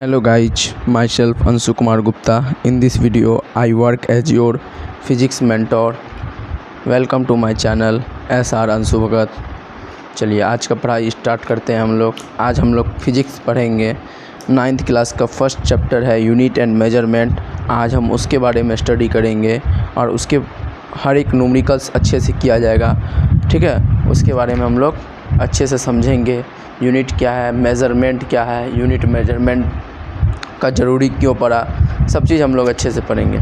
Hello guys, myself Anshu Kumar Gupta. In this video, I work as your physics mentor. Welcome to my channel SR Anshu Bhagat. चलिए आज का पढ़ाई start करते हैं हम लोग। आज हम लोग फिजिक्स पढ़ेंगे। 9th क्लास का फर्स्ट चैप्टर है यूनिट एंड मेजरमेंट। आज हम उसके बारे में स्टडी करेंगे और उसके हर एक न्यूमेरिकल्स अच्छे से किया जाएगा। ठीक है, उसके बारे में हम लोग अच्छे से समझेंगे। यूनिट क्या है, मेज़रमेंट क्या है, यूनिट मेजरमेंट का ज़रूरी क्यों पड़ा, सब चीज़ हम लोग अच्छे से पढ़ेंगे।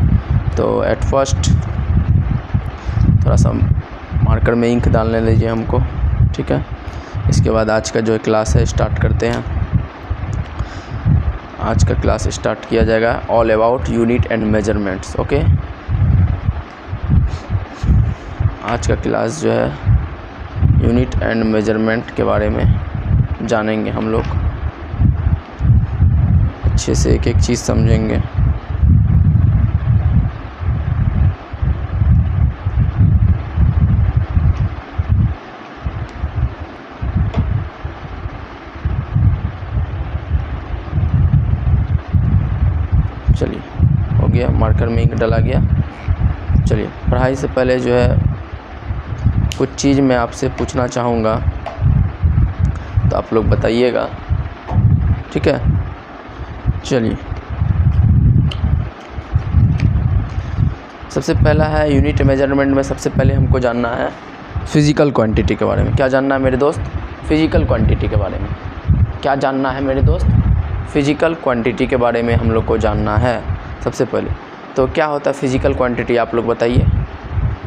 तो एट फर्स्ट थोड़ा सा मार्कर में इंक डालने लीजिए हमको। ठीक है, इसके बाद आज का जो क्लास है स्टार्ट करते हैं। आज का क्लास स्टार्ट किया जाएगा all about unit and measurements. Okay, आज का क्लास जो है यूनिट एंड मेजरमेंट के बारे में जानेंगे हम लोग। अच्छे से एक एक चीज़ समझेंगे। चलिए, हो गया, मार्कर में इंक डाला गया। चलिए, पढ़ाई से पहले जो है कुछ चीज़ मैं आपसे पूछना चाहूँगा, तो आप लोग बताइएगा। ठीक है, चलिए, सबसे पहला है यूनिट मेजरमेंट में सबसे पहले हमको जानना है फिज़िकल क्वांटिटी के बारे में। क्या जानना है मेरे दोस्त? फिज़िकल क्वांटिटी के बारे में। क्या जानना है मेरे दोस्त? फिज़िकल क्वांटिटी के बारे में हम लोग को जानना है सबसे पहले। तो क्या होता है फिज़िकल क्वांटिटी, आप लोग बताइए।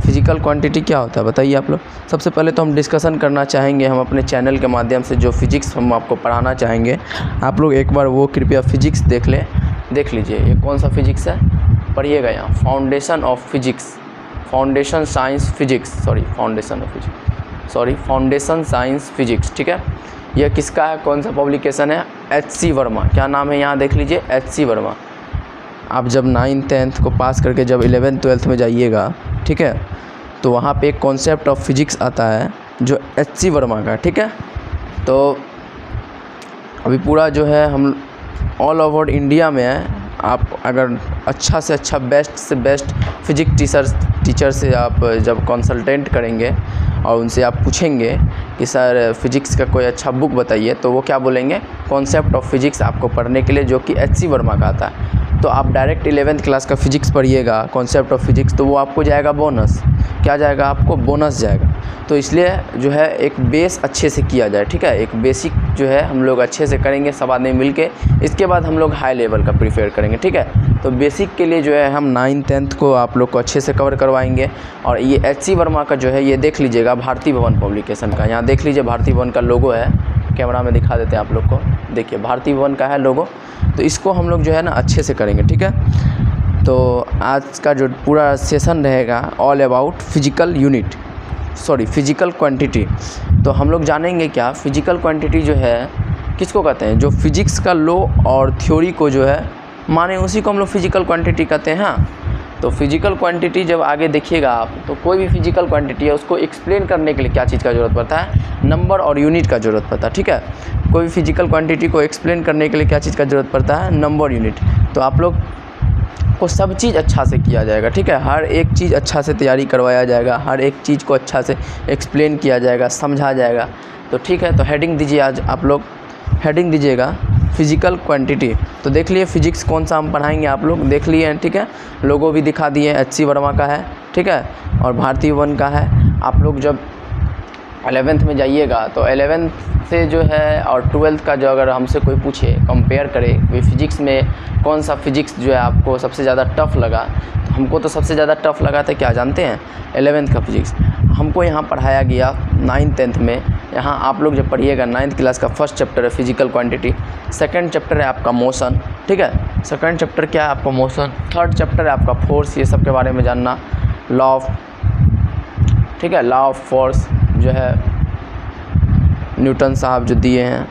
फिज़िकल क्वांटिटी क्या होता है बताइए आप लोग। सबसे पहले तो हम डिस्कशन करना चाहेंगे, हम अपने चैनल के माध्यम से जो फिज़िक्स हम आपको पढ़ाना चाहेंगे, आप लोग एक बार वो कृपया फिज़िक्स देख लीजिए। ये कौन सा फिज़िक्स है, पढ़िएगा यहाँ, foundation of physics, foundation science physics, foundation science physics. ठीक है, यह किसका है, कौन सा पब्लिकेशन है? HC वर्मा। क्या नाम है यहाँ देख लीजिए, HC वर्मा। आप जब 9th 10th को पास करके जब 11th 12th में जाइएगा, ठीक है, तो वहाँ पे एक कॉन्सेप्ट ऑफ फिज़िक्स आता है जो HC वर्मा का। ठीक है, तो अभी पूरा जो है हम ऑल ओवर इंडिया में है। आप अगर अच्छा से अच्छा, बेस्ट से बेस्ट फिजिक्स टीचर से आप जब कंसल्टेंट करेंगे और उनसे आप पूछेंगे कि सर फिज़िक्स का कोई अच्छा बुक बताइए, तो वो क्या बोलेंगे, कॉन्सेप्ट ऑफ फिज़िक्स आपको पढ़ने के लिए, जो कि HC वर्मा का आता है। तो आप डायरेक्ट 11th क्लास का फिज़िक्स पढ़िएगा, कॉन्सेप्ट ऑफ फिज़िक्स, तो वो आपको जाएगा बोनस। क्या जाएगा आपको? बोनस जाएगा। तो इसलिए जो है एक बेस अच्छे से किया जाए। ठीक है, एक बेसिक जो है हम लोग अच्छे से करेंगे सब आदमी मिल के, इसके बाद हम लोग हाई लेवल का प्रिपेयर करेंगे। ठीक है, तो बेसिक के लिए जो है हम 9th 10th को आप लोग को अच्छे से कवर करवाएंगे। और ये HC वर्मा का जो है, ये देख लीजिएगा, भारती भवन पब्लिकेशन का। यहाँ देख लीजिए, भारती भवन का लोगो है, कैमरा में दिखा देते हैं आप लोग को। देखिए, भारती भवन का है लोगो। तो इसको हम लोग जो है ना अच्छे से करेंगे। ठीक है, तो आज का जो पूरा सेशन रहेगा ऑल अबाउट फिज़िकल क्वांटिटी। तो हम लोग जानेंगे क्या, फिज़िकल क्वांटिटी जो है किसको कहते हैं, जो फिज़िक्स का लॉ और थ्योरी को जो है माने, उसी को हम लोग फिज़िकल क्वांटिटी कहते हैं। हाँ, तो फिज़िकल क्वांटिटी जब आगे देखिएगा आप, तो कोई भी फिज़िकल क्वांटिटी है उसको एक्सप्लेन करने के लिए क्या चीज़ का ज़रूरत पड़ता है? नंबर और यूनिट का ज़रूरत पड़ता है। ठीक है, कोई भी फिज़िकल क्वांटिटी को एक्सप्लेन करने के लिए क्या चीज़ का ज़रूरत पड़ता है? Number, unit. तो आप लोग को सब चीज़ अच्छा से किया जाएगा। ठीक है, हर एक चीज़ अच्छा से तैयारी करवाया जाएगा, हर एक चीज़ को अच्छा से एक्सप्लेन किया जाएगा, समझा जाएगा। तो ठीक है, तो हेडिंग दीजिए, आज आप लोग हेडिंग दीजिएगा फिज़िकल क्वांटिटी। तो देख लिए फिज़िक्स कौन सा हम पढ़ाएंगे, आप लोग देख लिए हैं। ठीक है, लोगो भी दिखा दिए, HC वर्मा का है। ठीक है, और भारती भवन का है। आप लोग जब 11th में जाइएगा, तो 11th से जो है और 12th का जो अगर हमसे कोई पूछे, कंपेयर करे कोई फिज़िक्स में कौन सा फिज़िक्स जो है आपको सबसे ज़्यादा टफ़ लगा, तो हमको तो सबसे ज़्यादा टफ़ लगा था, क्या जानते हैं? 11th का फिज़िक्स। हमको यहाँ पढ़ाया गया 9th 10th में। यहाँ आप लोग जब पढ़िएगा 9th क्लास का फर्स्ट चैप्टर है फिज़िकल क्वांटिटी, सेकंड चैप्टर है आपका मोशन। ठीक है, सेकंड चैप्टर क्या है आपका? मोशन। थर्ड चैप्टर है आपका फोर्स, ये सब के बारे में जानना, लॉ ऑफ, ठीक है, लॉ ऑफ फोर्स जो है न्यूटन साहब जो दिए हैं।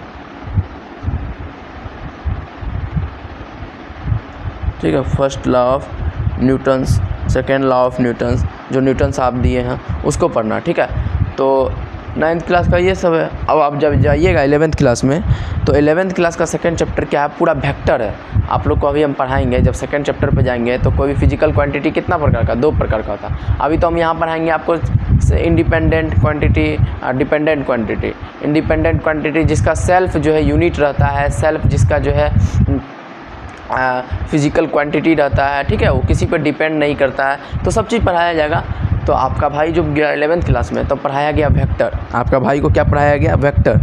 ठीक है, first law of Newton's, second law of Newton's जो न्यूटन साहब दिए हैं, उसको पढ़ना। ठीक है, तो 9th क्लास का ये सब है। अब आप जब जाइएगा 11th क्लास में, तो 11th क्लास का सेकंड चैप्टर क्या है, पूरा वेक्टर है। आप लोग को अभी हम पढ़ाएंगे, जब सेकंड चैप्टर पे जाएंगे तो कोई भी फिजिकल क्वांटिटी कितना प्रकार का, 2 प्रकार का होता है। अभी तो हम यहाँ पढ़ाएंगे आपको independent quantity, dependent quantity. Independent quantity जिसका सेल्फ जो है यूनिट रहता है, सेल्फ जिसका जो है फिजिकल क्वांटिटी रहता है, ठीक है, वो किसी पर डिपेंड नहीं करता है, तो सब चीज़ पढ़ाया जाएगा। तो आपका भाई जो गया 11th क्लास में, तो पढ़ाया गया वेक्टर। आपका भाई को क्या पढ़ाया गया, वेक्टर।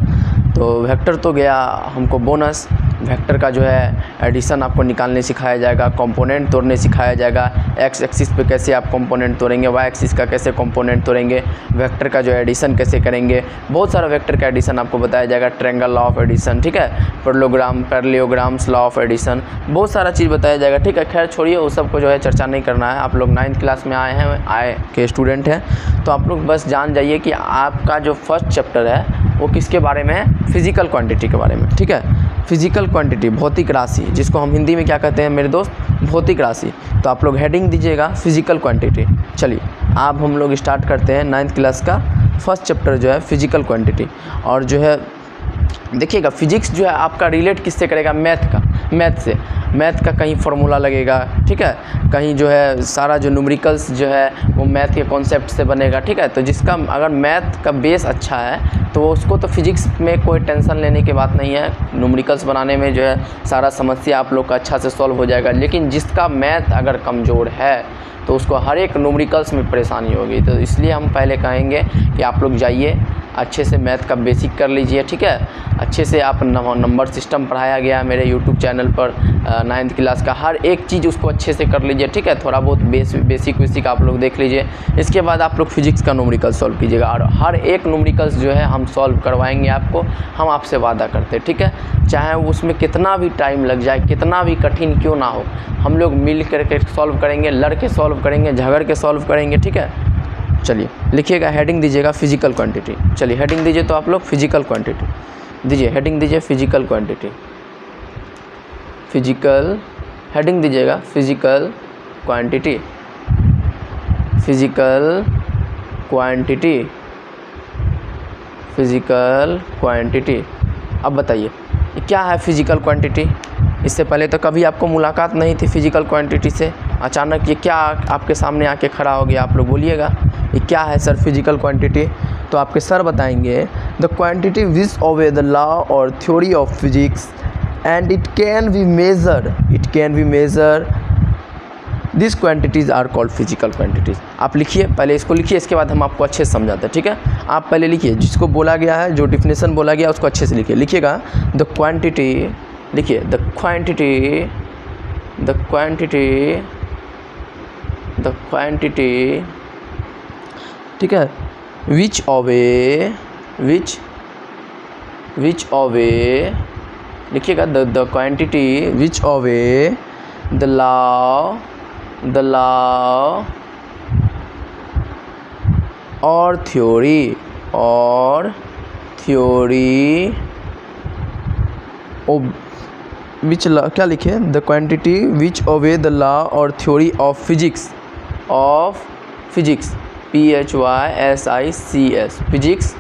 तो वेक्टर तो गया हमको बोनस। वेक्टर का जो है एडिशन आपको निकालने सिखाया जाएगा, कंपोनेंट तोड़ने सिखाया जाएगा, एक्स एक्सिस पे कैसे आप कंपोनेंट तोड़ेंगे, वाई एक्सिस का कैसे कंपोनेंट तोड़ेंगे, वेक्टर का जो एडिशन कैसे करेंगे, बहुत सारा वेक्टर का एडिशन आपको बताया जाएगा, ट्रायंगल लॉ ऑफ एडिशन, ठीक है, पैरेललोग्राम्स लॉ ऑफ एडिशन, बहुत सारा चीज़ बताया जाएगा, ठीक है। खैर छोड़िए, वो सब को जो है चर्चा नहीं करना है। आप लोग 9th क्लास में आए के स्टूडेंट हैं, तो आप लोग बस जान जाइए कि आपका जो फर्स्ट चैप्टर है वो किसके बारे में है, फिजिकल क्वांटिटी के बारे में, ठीक है। फिजिकल क्वांटिटी, भौतिक राशि, जिसको हम हिंदी में क्या कहते हैं मेरे दोस्त, भौतिक राशि। तो आप लोग हेडिंग दीजिएगा फिजिकल क्वांटिटी। चलिए अब हम लोग स्टार्ट करते हैं 9th क्लास का फर्स्ट चैप्टर जो है फिजिकल क्वांटिटी। और जो है देखिएगा, फिजिक्स जो है आपका रिलेट किससे करेगा, मैथ से। मैथ का कहीं फार्मूला लगेगा, ठीक है, कहीं जो है सारा जो न्यूमेरिकल्स जो है वो मैथ के कॉन्सेप्ट से बनेगा, ठीक है। तो जिसका अगर मैथ का बेस अच्छा है तो उसको तो फिजिक्स में कोई टेंशन लेने की बात नहीं है, न्यूमेरिकल्स बनाने में जो है सारा समस्या आप लोग का अच्छा से सॉल्व हो जाएगा। लेकिन जिसका मैथ अगर कमज़ोर है तो उसको हर एक न्यूमेरिकल्स में परेशानी होगी। तो इसलिए हम पहले कहेंगे कि आप लोग जाइए, अच्छे से मैथ का बेसिक कर लीजिए, ठीक है। अच्छे से आप नंबर सिस्टम पढ़ाया गया मेरे यूट्यूब चैनल पर 9th क्लास का, हर एक चीज़ उसको अच्छे से कर लीजिए, ठीक है। थोड़ा बहुत बेसिक आप लोग देख लीजिए। इसके बाद आप लोग फिजिक्स का न्यूमेरिकल सॉल्व कीजिएगा, और हर एक न्यूमेरिकल्स जो है हम सॉल्व करवाएंगे आपको, हम आपसे वादा करते हैं, ठीक है। चाहे उसमें कितना भी टाइम लग जाए, कितना भी कठिन क्यों ना हो, हम लोग मिल करके सॉल्व करेंगे, लड़ के सॉल्व करेंगे, झगड़ के सॉल्व करेंगे, ठीक है। चलिए लिखिएगा, हेडिंग दीजिएगा फिजिकल क्वांटिटी। चलिए हेडिंग दीजिए तो आप लोग फिजिकल क्वांटिटी दीजिए, हेडिंग दीजिए फिजिकल क्वांटिटी, फिजिकल हेडिंग दीजिएगा physical quantity, physical quantity, physical quantity. अब बताइए क्या है फिजिकल क्वांटिटी। इससे पहले तो कभी आपको मुलाकात नहीं थी फिजिकल क्वांटिटी से, अचानक ये क्या आपके सामने आके खड़ा हो गया। आप लोग बोलिएगा ये क्या है सर फिजिकल क्वांटिटी। तो आपके सर बताएंगे the quantity which obey the law और theory of physics and it can be measure, this quantities are called physical quantities. आप लिखिए, पहले इसको लिखिए, इसके बाद हम आपको अच्छे से समझाते हैं, ठीक है। आप पहले लिखिए, जिसको बोला गया है, जो डिफिनेशन बोला गया उसको अच्छे से लिखिए। लिखिएगा द क्वांटिटी, लिखिए द क्वांटिटी, ठीक है, विच ओबे, लिखिएगा the quantity which obey the law और थ्योरी विच लॉ, क्या लिखे, the quantity which obey the law और theory of physics, PHYSICS, physics,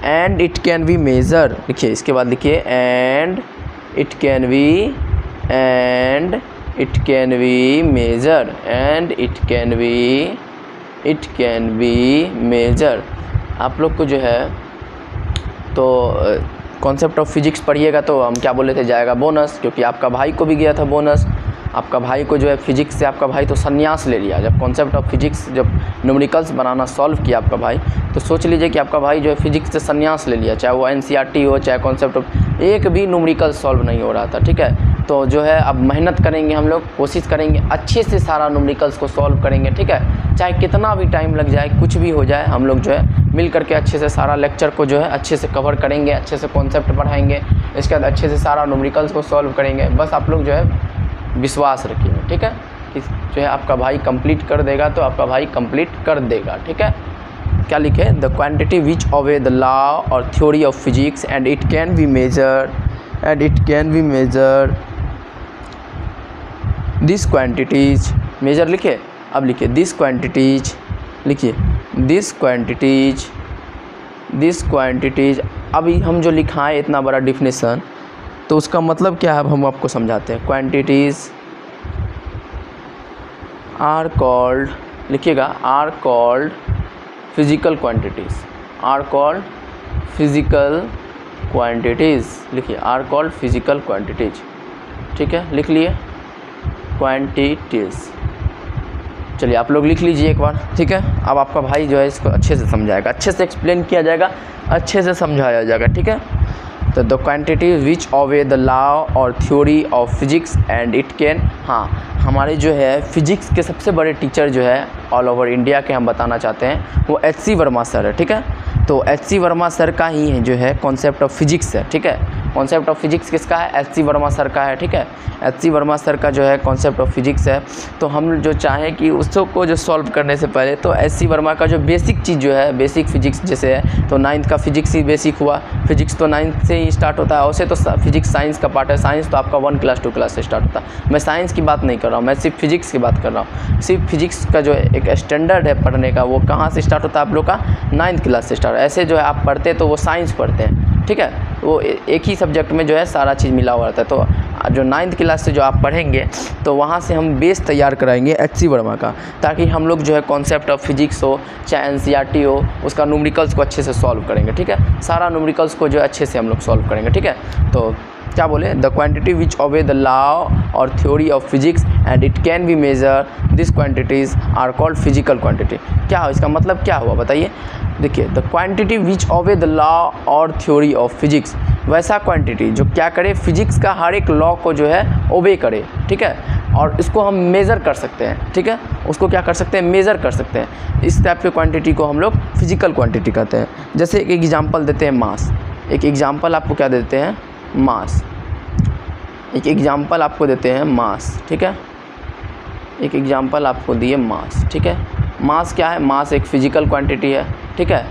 and it can be measure. लिखिए, इसके बाद लिखिए and it can be measure. आप लोग को जो है तो कॉन्सेप्ट ऑफ फिजिक्स पढ़िएगा तो हम क्या बोले थे, जाएगा बोनस, क्योंकि आपका भाई को भी गया था बोनस। आपका भाई को जो है फिजिक्स से आपका भाई तो संन्यास ले लिया। जब कॉन्सेप्ट ऑफ फिजिक्स, जब न्यूमेरिकल्स बनाना सॉल्व किया आपका भाई, तो सोच लीजिए कि आपका भाई जो है फिजिक्स से संन्यास ले लिया, चाहे वो NCERT हो, चाहे कॉन्सेप्ट ऑफ, एक भी न्यूमेरिकल सॉल्व नहीं हो रहा था, ठीक है। तो जो है अब मेहनत करेंगे, हम लोग कोशिश करेंगे, अच्छे से सारा न्यूमेरिकल्स को सॉल्व करेंगे, ठीक है। चाहे कितना भी टाइम लग जाए, कुछ भी हो जाए, हम लोग जो है मिल करके अच्छे से सारा लेक्चर को जो है अच्छे से कवर करेंगे, अच्छे से कॉन्सेप्ट पढ़ाएंगे, इसके बाद अच्छे से सारा न्यूमेरिकल्स को सॉल्व करेंगे। बस आप लोग जो है विश्वास रखिए, ठीक है, कि जो है आपका भाई कंप्लीट कर देगा, तो आपका भाई कंप्लीट कर देगा, ठीक है। क्या लिखे, the quantity which obey the law और theory of physics and it can be measure, this quantities, measure लिखे। अब लिखिए दिस क्वांटिटीज, लिखिए दिस क्वांटिटीज दिस क्वांटिटीज़, अभी हम जो लिखा है इतना बड़ा डिफिनेशन, तो उसका मतलब क्या है अब हम आपको समझाते हैं। क्वांटिटीज़ आर कॉल्ड, लिखिएगा, are called physical quantities, are called physical quantities, लिखिए आर कॉल्ड फिजिकल क्वांटिटीज़, ठीक है, लिख लिए क्वांटिटीज़। चलिए आप लोग लिख लीजिए एक बार, ठीक है। अब आपका भाई जो है इसको अच्छे से समझाएगा, अच्छे से एक्सप्लेन किया जाएगा, अच्छे से समझाया जाएगा, ठीक है। तो the quantity which obey the law और theory of physics and it can, हाँ, हमारे जो है फिजिक्स के सबसे बड़े टीचर जो है ऑल ओवर इंडिया के हम बताना चाहते हैं, वो एच.सी. वर्मा सर है, ठीक है। तो एच.सी. वर्मा सर का ही है जो है कॉन्सेप्ट ऑफ फिजिक्स है, ठीक है। कॉन्सेप्ट ऑफ फिजिक्स किसका है? एच.सी. वर्मा सर का है, ठीक है। एच.सी. वर्मा सर का जो है कॉन्सेप्ट ऑफ फिजिक्स है। तो हम जो चाहें कि उसको जो सॉल्व करने से पहले तो एच.सी. वर्मा का जो बेसिक चीज़ जो है, बेसिक फिजिक्स जैसे है, तो 9th का फिजिक्स ही बेसिक हुआ। फिजिक्स तो 9th से ही स्टार्ट होता है, वैसे तो फिजिक्स साइंस का पार्ट है, साइंस तो आपका 1 क्लास 2 क्लास से स्टार्ट होता है। मैं साइंस की बात नहीं कर रहा हूँ, मैं सिर्फ फिजिक्स की बात कर रहा हूँ। सिर्फ फिजिक्स का जो एक स्टैंडर्ड है पढ़ने का, वो कहाँ से स्टार्ट होता है आप लोग का? 9th क्लास से स्टार्ट। ऐसे जो है आप पढ़ते तो वो साइंस पढ़ते हैं, ठीक है। वो एक ही सब्जेक्ट में जो है सारा चीज़ मिला हुआ रहता है। तो जो 9th क्लास से जो आप पढ़ेंगे तो वहाँ से हम बेस तैयार कराएंगे एच.सी. वर्मा का, ताकि हम लोग जो है कॉन्सेप्ट ऑफ फिजिक्स हो चाहे एनसीईआरटी हो, उसका न्यूमेरिकल्स को अच्छे से सॉल्व करेंगे, ठीक है। सारा न्यूमेरिकल्स को जो अच्छे से हम लोग सॉल्व करेंगे, ठीक है। तो क्या बोले? The quantity which obey the law और theory of physics and it can be measure, this quantities are called physical quantity. क्या हो इसका मतलब, क्या हुआ बताइए? देखिए, the quantity which obey the law और थ्योरी ऑफ फिजिक्स, वैसा क्वांटिटी जो क्या करे, फिजिक्स का हर एक लॉ को जो है ओबे करे, ठीक है। और इसको हम मेज़र कर सकते हैं, ठीक है। उसको क्या कर सकते हैं? मेज़र कर सकते हैं। इस टाइप के क्वांटिटी को हम लोग फिजिकल क्वांटिटी कहते हैं। जैसे एक एग्जांपल देते हैं, मास। एक एग्जांपल आपको क्या देते हैं? मास। एक एग्जांपल आपको देते हैं मास, ठीक है। एक एग्जांपल आपको दिए मास, ठीक है। मास क्या है? मास एक फिजिकल क्वांटिटी है, ठीक है।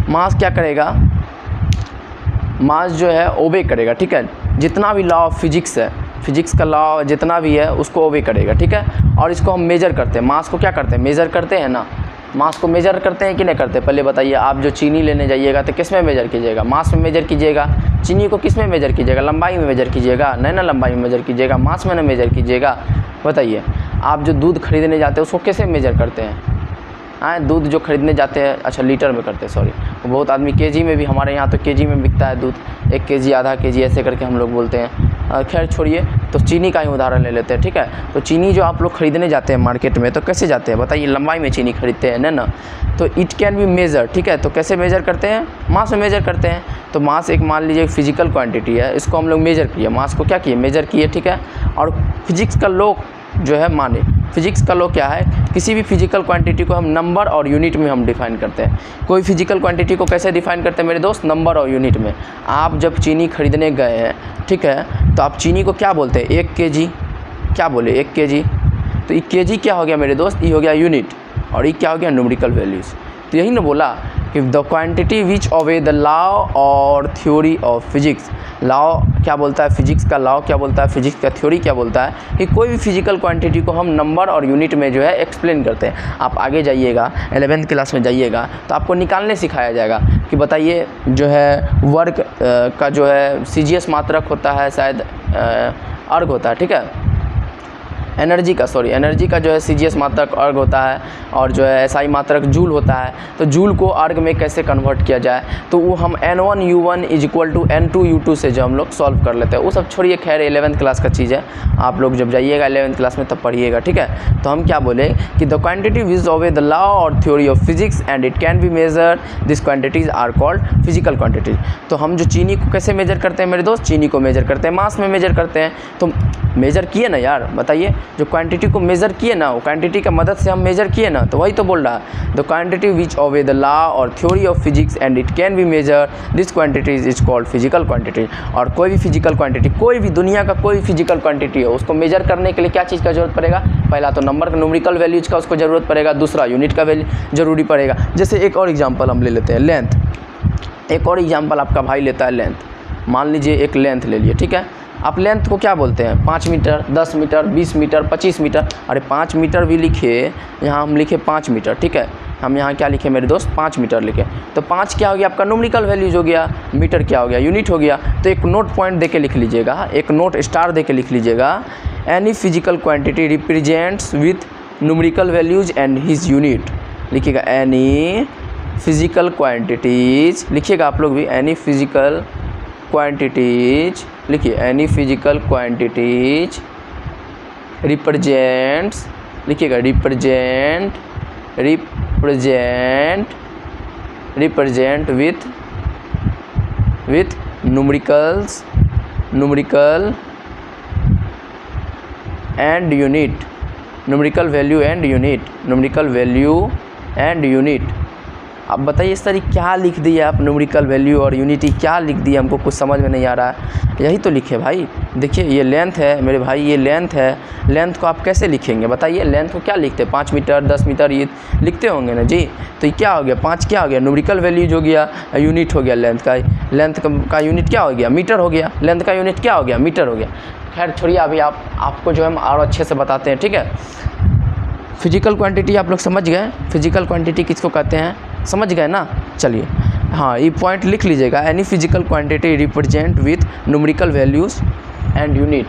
मास क्या करेगा? मास जो है ओबे करेगा, ठीक है। जितना भी लॉ ऑफ फिजिक्स है, फिजिक्स का लॉ जितना भी है उसको ओबे करेगा, ठीक है। और इसको हम मेजर करते हैं। मास को क्या करते हैं? मेज़र करते हैं ना। मास को मेजर करते हैं कि नहीं करते? पहले बताइए। आप जो चीनी लेने जाइएगा तो किस में मेजर कीजिएगा? मास में मेजर कीजिएगा। चीनी को किस में मेजर कीजिएगा? लंबाई में मेजर कीजिएगा, नहीं ना लंबाई में मेजर कीजिएगा, मास में ना मेजर कीजिएगा। बताइए, आप जो दूध खरीदने जाते हैं उसको कैसे मेजर करते हैं? हाँ, दूध जो खरीदने जाते हैं, अच्छा लीटर में करते हैं, सॉरी। बहुत आदमी केजी में भी, हमारे यहाँ तो केजी में बिकता है दूध, 1 केजी, आधा केजी, ऐसे करके हम लोग बोलते हैं। खैर छोड़िए, तो चीनी का ही उदाहरण ले लेते हैं, ठीक है। तो चीनी जो आप लोग खरीदने जाते हैं मार्केट में, तो कैसे जाते हैं बताइए? लंबाई में चीनी खरीदते हैं ना। तो इट कैन बी मेजर, ठीक है। तो कैसे मेजर करते हैं? मास में मेजर करते हैं। तो मास एक मान लीजिए फिजिकल क्वांटिटी है, इसको हम लोग मेजर किए, मास को क्या किए? मेजर किए, ठीक है। और फिजिक्स का लॉ जो है माने, फिजिक्स का लॉ क्या है? किसी भी फिजिकल क्वांटिटी को हम नंबर और यूनिट में हम डिफ़ाइन करते हैं। कोई फिजिकल क्वांटिटी को कैसे डिफ़ाइन करते हैं मेरे दोस्त? नंबर और यूनिट में। आप जब चीनी खरीदने गए हैं, ठीक है, तो आप चीनी को क्या बोलते हैं? 1 केजी। क्या बोले? 1 केजी। तो ये केजी क्या हो गया मेरे दोस्त? ये हो गया यूनिट, और ये क्या हो गया? Numerical values. तो यही ना बोला कि the quantity which obey the law और थ्योरी ऑफ फिजिक्स। लॉ क्या बोलता है? फिजिक्स का लॉ क्या बोलता है? फिजिक्स का थ्योरी क्या बोलता है? कि कोई भी फिजिकल क्वांटिटी को हम नंबर और यूनिट में जो है एक्सप्लेन करते हैं। आप आगे जाइएगा, 11th क्लास में जाइएगा, तो आपको निकालने सिखाया जाएगा कि बताइए जो है वर्ग का जो है CGS मात्रक होता है, शायद अर्ग होता है, ठीक है। एनर्जी का, सॉरी, एनर्जी का जो है CGS मात्रक अर्ग होता है, और जो है SI मात्रक जूल होता है। तो जूल को अर्ग में कैसे कन्वर्ट किया जाए, तो वो हम N1U1 = N2U2 से जो हम लोग सॉल्व कर लेते हैं। वो सब छोड़िए, खैर 11th क्लास का चीज़ है, आप लोग जब जाइएगा 11th क्लास में तब पढ़िएगा, ठीक है। तो हम क्या बोले कि the quantity which obey the law और theory of physics and it can be measure, this quantities are called physical quantities. तो हम जो चीनी को कैसे मेजर करते हैं मेरे दोस्त? चीनी को मेजर करते हैं, मास में मेजर करते हैं। तो मेजर किए ना यार, बताइए, जो क्वांटिटी को मेजर किए ना, वो क्वांटिटी का मदद से हम मेजर किए ना, तो वही तो बोल रहा है। The quantity which obey the law और theory of physics and it can be measure, this quantities is called physical quantity. और कोई भी फिजिकल क्वांटिटी, कोई भी दुनिया का कोई फिजिकल क्वांटिटी हो, उसको मेजर करने के लिए क्या चीज़ का जरूरत पड़ेगा? पहला तो नंबर का, न्यूमेरिकल वैल्यूज का उसको ज़रूरत पड़ेगा, दूसरा यूनिट का वैल्यू जरूरी पड़ेगा। जैसे एक और एग्जाम्पल हम ले लेते हैं, लेंथ। एक और एग्जाम्पल आपका भाई लेता है लेंथ। मान लीजिए एक लेंथ ले लिए, ठीक है। आप लेंथ को क्या बोलते हैं? 5 मीटर, 10 मीटर, 20 मीटर, 25 मीटर। अरे 5 मीटर भी लिखे, यहाँ हम लिखे 5 मीटर, ठीक है। हम यहाँ क्या लिखे मेरे दोस्त? 5 मीटर लिखे। तो 5 क्या हो गया आपका? न्यूमेरिकल वैल्यूज हो गया। मीटर क्या हो गया? यूनिट हो गया। तो एक नोट पॉइंट दे के लिख लीजिएगा, एक नोट स्टार दे के लिख लीजिएगा, any physical quantity represents with numerical values and his unit. लिखिएगा एनी फिजिकल क्वांटिटीज, लिखिएगा आप लोग भी, एनी फिजिकल क्वांटिटीज, लिखिए एनी फिजिकल क्वांटिटीज रिप्रेजेंट्स, लिखिएगा represent with numerical and unit, numerical value and unit. अब बताइए सर ये क्या लिख दिया आप? न्यूमेरिकल वैल्यू और यूनिटी क्या लिख दिया? हमको कुछ समझ में नहीं आ रहा है। यही तो लिखे भाई। देखिए ये लेंथ है मेरे भाई, ये लेंथ है। लेंथ को आप कैसे लिखेंगे बताइए? लेंथ को क्या लिखते हैं? 5 मीटर, 10 मीटर ये लिखते होंगे ना जी। तो ये क्या हो गया? 5 क्या हो गया? न्यूमेरिकल वैल्यूज हो गया, यूनिट हो गया लेंथ का। लेंथ का यूनिट क्या हो गया? मीटर हो गया। लेंथ का यूनिट क्या हो गया? मीटर हो गया। खैर छोड़िए, अभी आपको जो है हम और अच्छे से बताते हैं, ठीक है। फिजिकल क्वांटिटी आप लोग समझ गए? फिजिकल क्वांटिटी किसको कहते हैं? समझ गए ना? चलिए हाँ, ये पॉइंट लिख लीजिएगा, any physical quantity represent with numerical values and unit.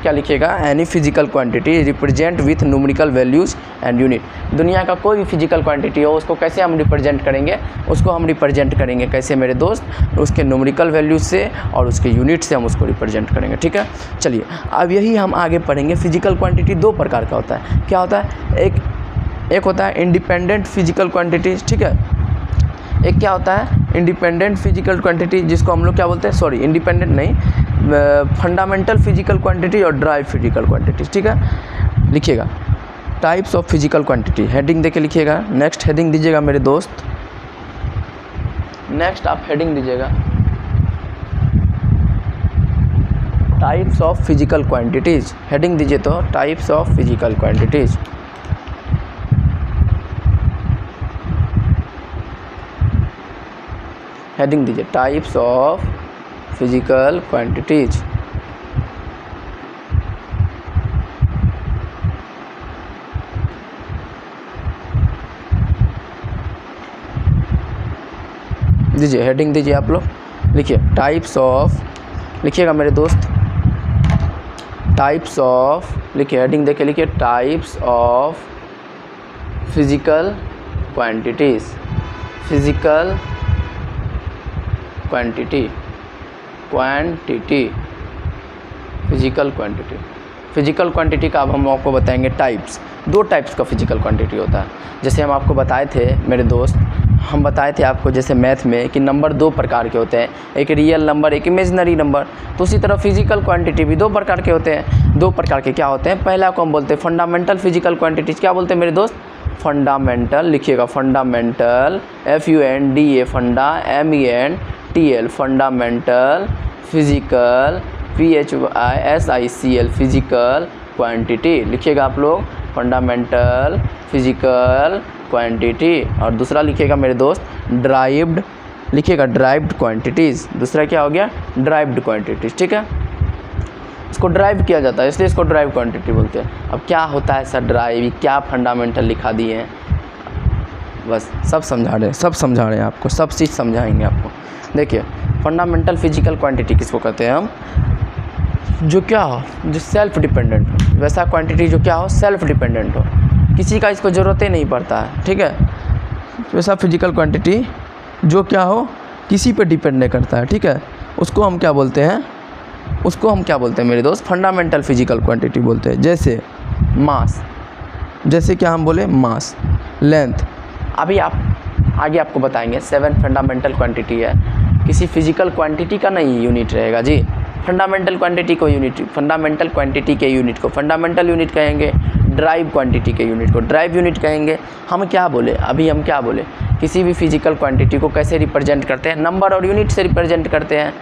क्या लिखिएगा? Any physical quantity represent with numerical values and unit. दुनिया का कोई भी फिजिकल क्वांटिटी हो उसको कैसे हम रिप्रेजेंट करेंगे? उसको हम रिप्रेजेंट करेंगे कैसे मेरे दोस्त? उसके न्यूमेरिकल वैल्यूज से और उसके यूनिट से हम उसको रिप्रेजेंट करेंगे, ठीक है। चलिए अब यही हम आगे पढ़ेंगे। फिजिकल क्वांटिटी 2 प्रकार का होता है। क्या होता है? एक होता है इंडिपेंडेंट फिजिकल क्वांटिटीज़, ठीक है। एक क्या होता है? इंडिपेंडेंट फिजिकल क्वांटिटी, जिसको हम लोग क्या बोलते हैं? सॉरी, इंडिपेंडेंट नहीं, फंडामेंटल फिजिकल क्वांटिटी और ड्राइव फिजिकल क्वांटिटी, ठीक है। लिखिएगा types of physical quantity, heading देके लिखिएगा। नेक्स्ट हेडिंग दीजिएगा मेरे दोस्त, नेक्स्ट आप हेडिंग दीजिएगा types of physical quantities. Heading दीजिए तो types of physical quantities. Heading दीजिए टाइप्स ऑफ फिजिकल क्वांटिटीज। दीजिए हेडिंग दीजिए आप लोग, लिखिए टाइप्स ऑफ, लिखिएगा मेरे दोस्त टाइप्स ऑफ, लिखिए हेडिंग देके लिखिए types of physical quantities. Physical quantity physical quantity. Physical quantity का अब हम आपको बताएंगे टाइप्स। 2 टाइप्स का फिजिकल क्वांटिटी होता है। जैसे हम आपको बताए थे मेरे दोस्त, हम बताए थे आपको जैसे मैथ में कि नंबर 2 प्रकार के होते हैं, एक रियल नंबर, एक इमेजिनरी नंबर। तो उसी तरह फिजिकल क्वांटिटी भी 2 प्रकार के होते हैं। 2 प्रकार के क्या होते हैं? पहला को हम बोलते हैं फंडामेंटल फिजिकल क्वांटिटीज़। क्या बोलते हैं मेरे दोस्त? फंडामेंटल, लिखिएगा फंडामेंटल, FUNDA फंडा, MENTL fundamental physical, PHISICL physical quantity. लिखिएगा आप लोग फंडामेंटल फिजिकल क्वांटिटी। और दूसरा लिखिएगा मेरे दोस्त ड्राइव्ड, लिखिएगा ड्राइव्ड क्वांटिटीज़। दूसरा क्या हो गया? ड्राइव्ड क्वांटिटीज़, ठीक है। इसको ड्राइव किया जाता है इसलिए इसको ड्राइव क्वांटिटी बोलते हैं। अब क्या होता है सर ड्राइव? क्या फंडामेंटल लिखा दिए हैं? बस सब समझा रहे हैं आपको, सब चीज़ समझाएंगे आपको। देखिए फंडामेंटल फिजिकल क्वांटिटी किसको कहते हैं हम? जो क्या हो, जो सेल्फ डिपेंडेंट हो, वैसा क्वांटिटी जो क्या हो, सेल्फ डिपेंडेंट हो, किसी का इसको ज़रूरत ही नहीं पड़ता है, ठीक है। वैसा फिजिकल क्वांटिटी जो क्या हो, किसी पे डिपेंड नहीं करता है, ठीक है। उसको हम क्या बोलते हैं? उसको हम क्या बोलते हैं मेरे दोस्त? फंडामेंटल फिजिकल क्वांटिटी बोलते हैं। जैसे मास, जैसे क्या हम बोले? मास, लेंथ। अभी आप आगे आपको बताएंगे 7 फंडामेंटल क्वांटिटी है। किसी फिजिकल क्वांटिटी का नहीं यूनिट रहेगा जी। फंडामेंटल क्वांटिटी को यूनिट, फंडामेंटल क्वांटिटी के यूनिट को फंडामेंटल यूनिट कहेंगे, ड्राइव क्वांटिटी के यूनिट को ड्राइव यूनिट कहेंगे। हम क्या बोले अभी? हम क्या बोले? किसी भी फिजिकल क्वांटिटी को कैसे रिप्रेजेंट करते हैं? नंबर और यूनिट से रिप्रेजेंट करते हैं।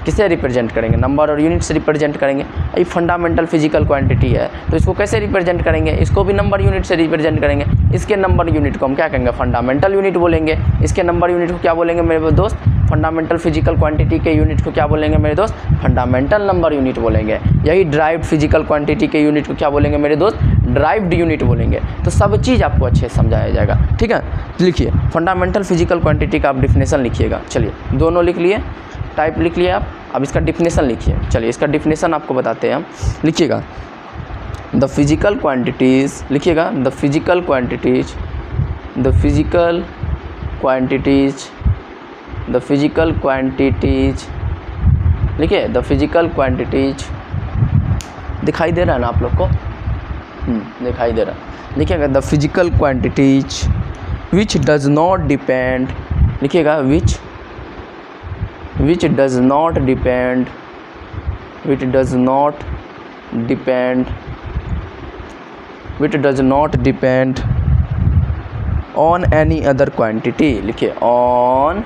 किसे रिप्रेजेंट करेंगे? नंबर और यूनिट से रिप्रेजेंट करेंगे। ये फंडामेंटल फिजिकल क्वांटिटी है तो इसको कैसे रिप्रेजेंट करेंगे? इसको भी नंबर यूनिट से रिप्रेजेंट करेंगे। इसके नंबर यूनिट को हम क्या कहेंगे? फंडामेंटल यूनिट बोलेंगे। इसके नंबर यूनिट को क्या बोलेंगे मेरे दोस्त? फंडामेंटल फिजिकल क्वांटिटी के यूनिट को क्या बोलेंगे मेरे दोस्त, फंडामेंटल नंबर यूनिट बोलेंगे। यही ड्राइव्ड फिजिकल क्वांटिटी के यूनिट को क्या बोलेंगे मेरे दोस्त, ड्राइव्ड यूनिट बोलेंगे। तो सब चीज़ आपको अच्छे से समझाया जाएगा, ठीक है। लिखिए फंडामेंटल फिजिकल क्वांटिटी का आप डिफिनेशन लिखिएगा। चलिए दोनों लिख लिए, टाइप लिख लिए आप, अब इसका डिफिनेशन लिखिए। चलिए इसका डिफिनेशन आपको बताते हैं हम, लिखिएगा द फिजिकल क्वांटिटीज़, लिखिएगा the physical quantities, the physical quantities, the physical quantities, लिखिए द फिजिकल क्वांटिटीज़। दिखाई दे रहा है ना आप लोग को, दिखाई दे रहा है। लिखिएगा the physical quantities which does not depend, लिखिएगा which does not depend, which does not depend, which does not depend on any other quantity, लिखिए ऑन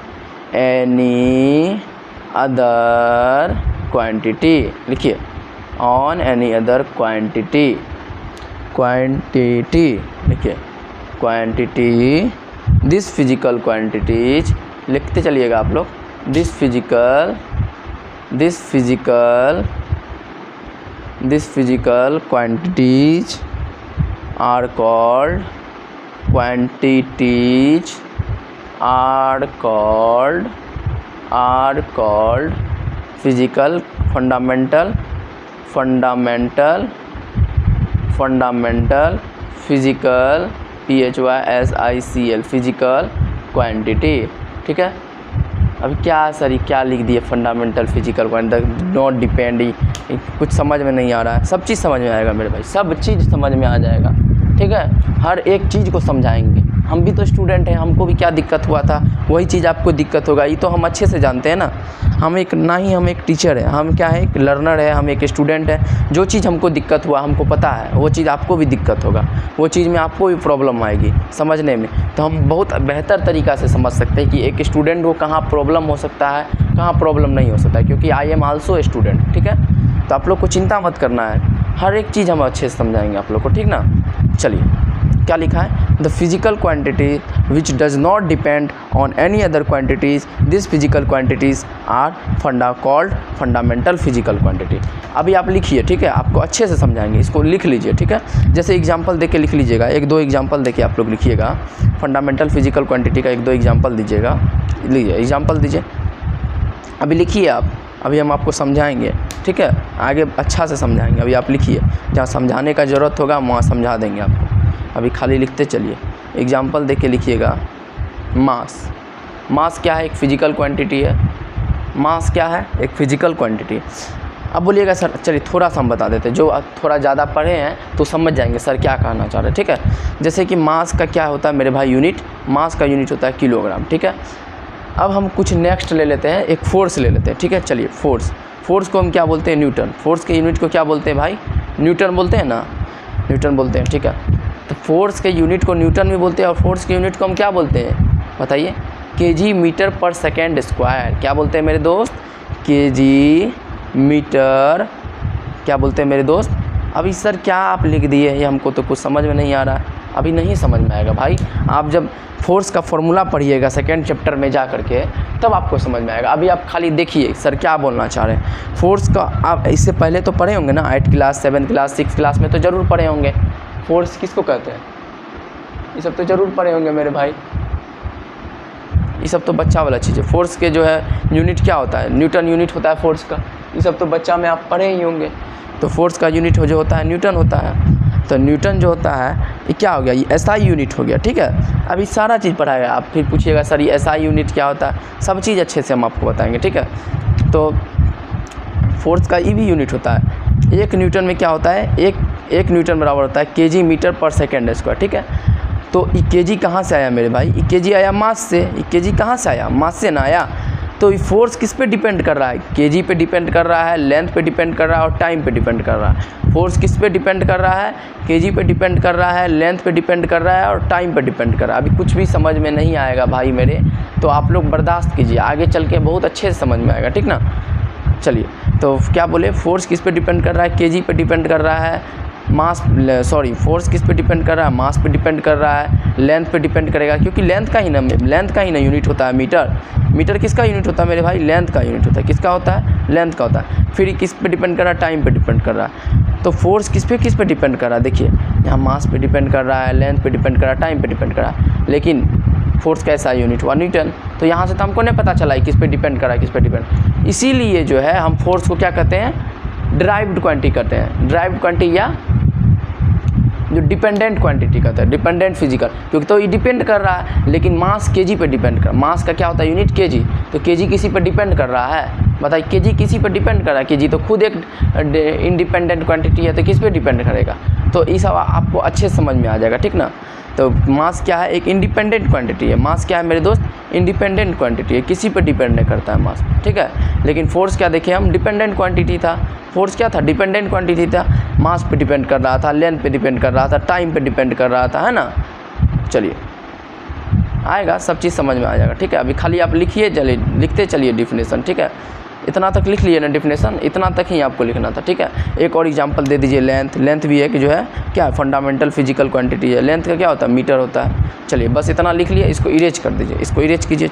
एनी अदर क्वांटिटी, लिखिए on any other quantity, quantity, लिखिए quantity, this physical quantities, लिखते चलिएगा आप लोग, this physical quantities are called, quantities are called physical fundamental physical PHYSICL physical quantity, ठीक है। अभी क्या सर क्या लिख दिए, fundamental physical quantity, not depend, कुछ समझ में नहीं आ रहा है। सब चीज़ समझ में आएगा मेरे भाई, सब चीज़ समझ में आ जाएगा, ठीक है। हर एक चीज़ को समझाएंगे, हम भी तो स्टूडेंट हैं, हमको भी क्या दिक्कत हुआ था वही चीज़ आपको दिक्कत होगा, ये तो हम अच्छे से जानते हैं ना। हम एक टीचर है, हम क्या है, एक लर्नर है, हम एक स्टूडेंट है। जो चीज़ हमको दिक्कत हुआ हमको पता है, वो चीज़ आपको भी दिक्कत होगा, वो चीज़ में आपको भी प्रॉब्लम आएगी समझने में। तो हम बहुत बेहतर तरीक़ा से समझ सकते हैं कि एक स्टूडेंट को कहाँ प्रॉब्लम हो सकता है, कहाँ प्रॉब्लम नहीं हो सकता है, क्योंकि I am also a student, ठीक है। तो आप लोग को चिंता मत करना है, हर एक चीज़ हम अच्छे से समझाएंगे आप लोग को, ठीक ना। चलिए क्या लिखा है, the physical quantity which does not depend on any other quantities, this physical quantities are called fundamental physical quantity. अभी आप लिखिए, ठीक है, आपको अच्छे से समझाएंगे, इसको लिख लीजिए, ठीक है। जैसे एग्जांपल देके लिख लीजिएगा, एक दो एग्जांपल देके आप लोग लिखिएगा, फंडामेंटल फिजिकल क्वांटिटी का एक दो एग्जांपल दीजिएगा, लीजिए एग्जांपल दीजिए। अभी लिखिए आप, अभी हम आपको समझाएंगे, ठीक है, आगे अच्छा से समझाएंगे। अभी आप लिखिए, जहाँ समझाने का ज़रूरत होगा वहाँ समझा देंगे आपको। अभी खाली लिखते चलिए, एग्जांपल देके लिखिएगा। मास क्या है, एक फिजिकल क्वांटिटी है। मास क्या है, एक फिजिकल क्वांटिटी। अब बोलिएगा सर, चलिए थोड़ा सा हम बता देते हैं, जो थोड़ा ज़्यादा पढ़े हैं तो समझ जाएंगे सर क्या कहना चाह रहे हैं, ठीक है। जैसे कि मास का क्या होता है मेरे भाई, यूनिट, मास का यूनिट होता है किलोग्राम, ठीक है। अब हम कुछ नेक्स्ट ले लेते हैं, एक फोर्स ले लेते हैं, ठीक है। चलिए फोर्स को हम क्या बोलते हैं, न्यूटन। फोर्स के यूनिट को क्या बोलते हैं भाई, न्यूटन बोलते हैं ना, न्यूटन बोलते हैं, ठीक है। तो फोर्स के यूनिट को न्यूटन भी बोलते हैं, और फोर्स के यूनिट को हम क्या बोलते हैं बताइए, केजी मीटर पर सेकेंड स्क्वायर। क्या बोलते हैं मेरे दोस्त, केजी मीटर, क्या बोलते हैं मेरे दोस्त। अभी सर क्या आप लिख दिए है, हमको तो कुछ समझ में नहीं आ रहा है, अभी नहीं समझ में आएगा भाई। आप जब फोर्स का फॉर्मूला पढ़िएगा सेकेंड चैप्टर में जा करके, तब आपको समझ में आएगा। अभी आप खाली देखिए सर क्या बोलना चाह रहे हैं। फोर्स का आप इससे पहले तो पढ़े होंगे ना, 8 क्लास 7 क्लास 6 क्लास में तो ज़रूर पढ़े होंगे। फोर्स किसको कहते हैं, ये सब तो ज़रूर पढ़े होंगे मेरे भाई, ये सब तो बच्चा वाला चीज़ है। फोर्स के जो है यूनिट क्या होता है, न्यूटन यूनिट होता है फोर्स का, ये सब तो बच्चा में आप पढ़े ही होंगे। तो फोर्स का यूनिट जो होता है न्यूटन होता है। तो न्यूटन जो होता है ये क्या हो गया, ये एसआई यूनिट हो गया, ठीक है। अभी सारा चीज़ पढ़ाएगा, आप फिर पूछिएगा सर ये एसआई यूनिट क्या होता है, सब चीज़ अच्छे से हम आपको बताएंगे, ठीक है। तो फोर्स का ईवी यूनिट होता है, एक न्यूटन में क्या होता है, एक न्यूटन बराबर होता है केजी मीटर पर सेकेंड स्क्वायर, ठीक है। तो ये केजी कहाँ से आया मेरे भाई, ये केजी आया मास से, ये केजी कहाँ से आया, मास से ना आया। तो ये फोर्स किस पे डिपेंड कर रहा है, केजी पे डिपेंड कर रहा है, लेंथ पे डिपेंड कर रहा है, और टाइम पे डिपेंड कर रहा है। फोर्स किस पे डिपेंड कर रहा है, केजी पे डिपेंड कर रहा है, लेंथ पे डिपेंड कर रहा है, और टाइम पे डिपेंड कर रहा है। अभी कुछ भी समझ में नहीं आएगा भाई मेरे, तो आप लोग बर्दाश्त कीजिए, आगे चल के बहुत अच्छे से समझ में आएगा, ठीक ना। चलिए तो क्या बोले, फोर्स किस पे डिपेंड कर रहा है, केजी पे डिपेंड कर रहा है, फोर्स किस पे डिपेंड कर रहा है, मास पे डिपेंड कर रहा है, लेंथ पे डिपेंड करेगा, क्योंकि लेंथ का ही ना यूनिट होता है मीटर किसका यूनिट होता है मेरे भाई, लेंथ का यूनिट होता है। किसका होता है, लेंथ का होता है। फिर किस पे डिपेंड कर रहा है, टाइम पे डिपेंड कर रहा है। तो फोर्स किस पे डिपेंड कर रहा है, देखिए यहाँ मास पे डिपेंड कर रहा है, लेंथ पे डिपेंड कर रहा है, टाइम पे डिपेंड कर रहा है, लेकिन फोर्स कैसा यूनिट हुआ, न्यूटन। तो यहाँ से तो हमको नहीं पता चला है किस पे डिपेंड कर रहा है, किस पे डिपेंड। इसीलिए जो है हम फोर्स को क्या कहते हैं, डिराइव्ड क्वांटिटी कहते हैं, डिराइव्ड क्वांटिटी या जो डिपेंडेंट क्वांटिटी कहते हैं, डिपेंडेंट फिजिकल, क्योंकि तो ये डिपेंड कर रहा है, लेकिन मास केजी पे डिपेंड कर, मास का क्या होता है यूनिट केजी, तो केजी किसी पे डिपेंड कर रहा है, बताइए केजी किसी पे डिपेंड कर रहा है, केजी तो खुद एक इंडिपेंडेंट क्वांटिटी है, तो किस पे डिपेंड करेगा। तो ये सब आपको अच्छे समझ में आ जाएगा, ठीक ना। तो मास क्या है, एक इंडिपेंडेंट क्वांटिटी है। मास क्या है मेरे दोस्त, इंडिपेंडेंट क्वांटिटी है, किसी पे डिपेंड नहीं करता है मास, ठीक है। लेकिन फोर्स क्या देखें हम, डिपेंडेंट क्वांटिटी था। फोर्स क्या था, डिपेंडेंट क्वांटिटी था, मास पे डिपेंड कर रहा था, लेंथ पे डिपेंड कर रहा था, टाइम पे डिपेंड कर रहा था, है ना। चलिए आएगा, सब चीज़ समझ में आ जाएगा, ठीक है। अभी खाली आप लिखिए, चलिए लिखते चलिए डिफिनेशन, ठीक है। इतना तक लिख लिए ना डिफिनेशन, इतना तक ही आपको लिखना था, ठीक है। एक और एग्जांपल दे दीजिए, लेंथ भी है कि जो है क्या फंडामेंटल फिजिकल क्वांटिटी है। लेंथ का क्या होता है, मीटर होता है। चलिए बस इतना लिख लिए, इसको इरेज कर दीजिए, इसको इरेज कीजिए।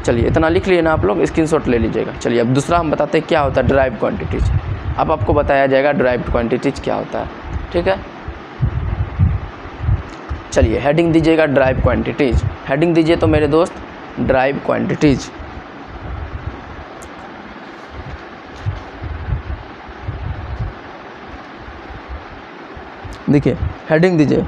चलिए इतना लिख लिए ना आप लोग, स्क्रीनशॉट ले लीजिएगा। चलिए अब दूसरा हम बताते हैं क्या होता है डिराइव्ड क्वांटिटीज। अब आपको बताया जाएगा डिराइव्ड क्वांटिटीज क्या होता है, ठीक है। चलिए हेडिंग दीजिएगा डिराइव्ड क्वांटिटीज, हेडिंग दीजिए तो मेरे दोस्त डिराइव्ड क्वांटिटीज। देखिए हेडिंग दीजिए,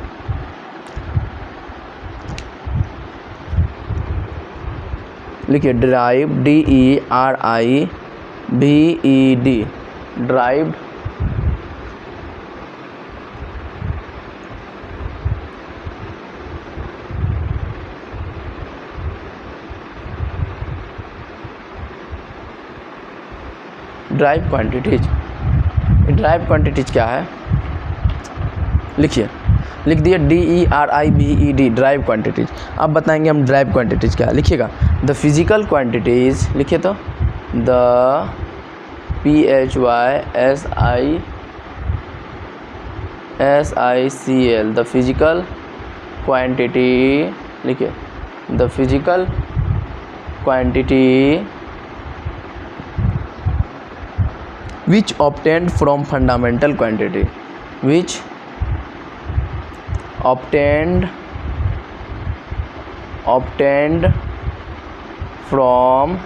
लिखिए derived, DERIVED, derived drive quantities. Drive quantities क्या है, लिखिए, लिख दिए DERIVED, ड्राइव क्वांटिटीज। अब बताएंगे हम ड्राइव क्वांटिटीज क्या है, लिखिएगा द फिजिकल क्वांटिटीज, लिखिए तो the PHYSICL, the physical quantity, लिखिए the physical quantity which obtained from fundamental quantity, which obtained from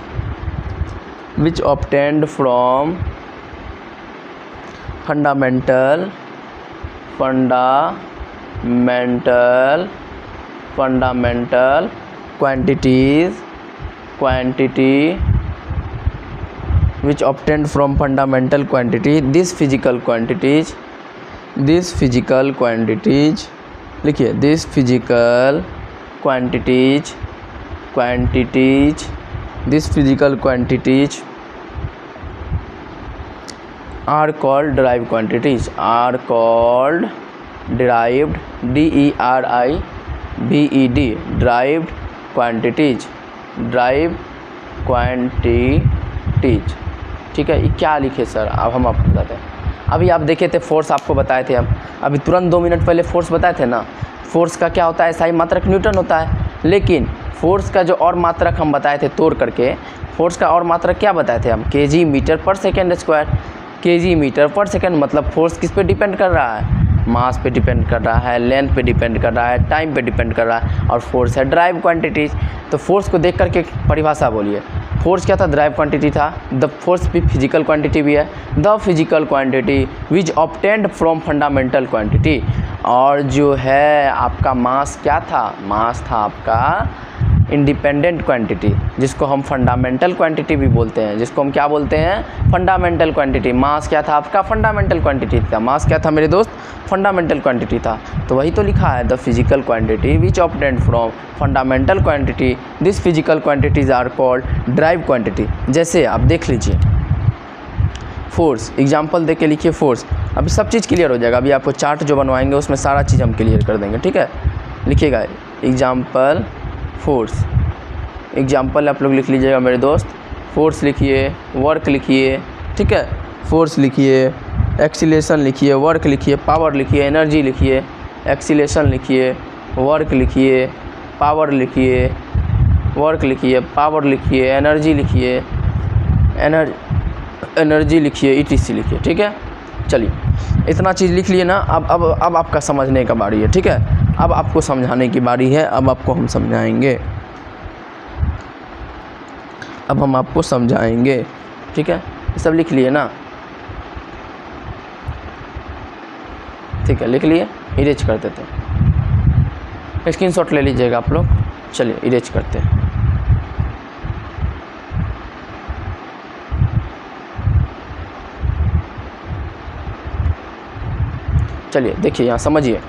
fundamental quantity which obtained from fundamental quantity, this physical quantities, लिखिए this physical quantities are called derived quantities, derived, DERIVED, derived quantities, ठीक है। ये क्या लिखे sir, अब हम आपको बताते हैं। अभी आप देखे थे फोर्स, आपको बताए थे हम अभी तुरंत 2 मिनट पहले फोर्स बताए थे ना। फोर्स का क्या होता है, SI मात्रक न्यूटन होता है, लेकिन फोर्स का जो और मात्रक हम बताए थे तोड़ करके, फोर्स का और मात्रक क्या बताए थे हम, kg मीटर पर सेकेंड स्क्वायर। kg मीटर पर सेकेंड मतलब फोर्स किस पे डिपेंड कर रहा है, मास पे डिपेंड कर रहा है, लेंथ पे डिपेंड कर रहा है, टाइम पे डिपेंड कर रहा है, और फोर्स है ड्राइव क्वांटिटीज। तो फोर्स को देख करके परिभाषा बोलिए, फोर्स क्या था, ड्राइव क्वांटिटी था। द फोर्स भी फिजिकल क्वांटिटी भी है, the physical quantity which obtained from fundamental quantity. और जो है आपका मास क्या था, मास था आपका इंडिपेंडेंट क्वांटिटी, जिसको हम फंडामेंटल क्वांटिटी भी बोलते हैं, जिसको हम क्या बोलते हैं, फंडामेंटल क्वांटिटी। मास क्या था आपका, फंडामेंटल क्वांटिटी था। मास क्या था मेरे दोस्त, फंडामेंटल क्वांटिटी था। तो वही तो लिखा है the physical quantity which obtained from fundamental quantity, this physical quantities are called derive quantity. जैसे आप देख लीजिए फोर्स, एग्जाम्पल दे के लिखिए फोर्स, अभी सब चीज़ क्लियर हो जाएगा। अभी आपको चार्ट जो बनवाएंगे उसमें सारा चीज़ हम क्लियर कर देंगे, ठीक है। लिखिएगा एग्जाम्पल फोर्स, एग्जाम्पल आप लोग लिख लीजिएगा मेरे दोस्त। फोर्स लिखिए, वर्क लिखिए, ठीक है, फोर्स लिखिए, एक्सीलेशन लिखिए, वर्क लिखिए, पावर लिखिए, एनर्जी लिखिए, एक्सीलेशन लिखिए, वर्क लिखिए, पावर लिखिए, वर्क लिखिए, पावर लिखिए, एनर्जी लिखिए, एनर्जी लिखिए, ईटीसी लिखिए। ठीक है, चलिए इतना चीज़ लिख लिए ना। अब आपका समझने का बारी है। ठीक है, अब आपको समझाने की बारी है। अब आपको हम समझाएंगे, अब हम आपको समझाएंगे। ठीक है, सब लिख लिए ना? ठीक है, लिख लिए, इरेज कर देते हैं। स्क्रीनशॉट ले लीजिएगा आप लोग। चलिए इरेज करते हैं। चलिए देखिए यहाँ समझिए,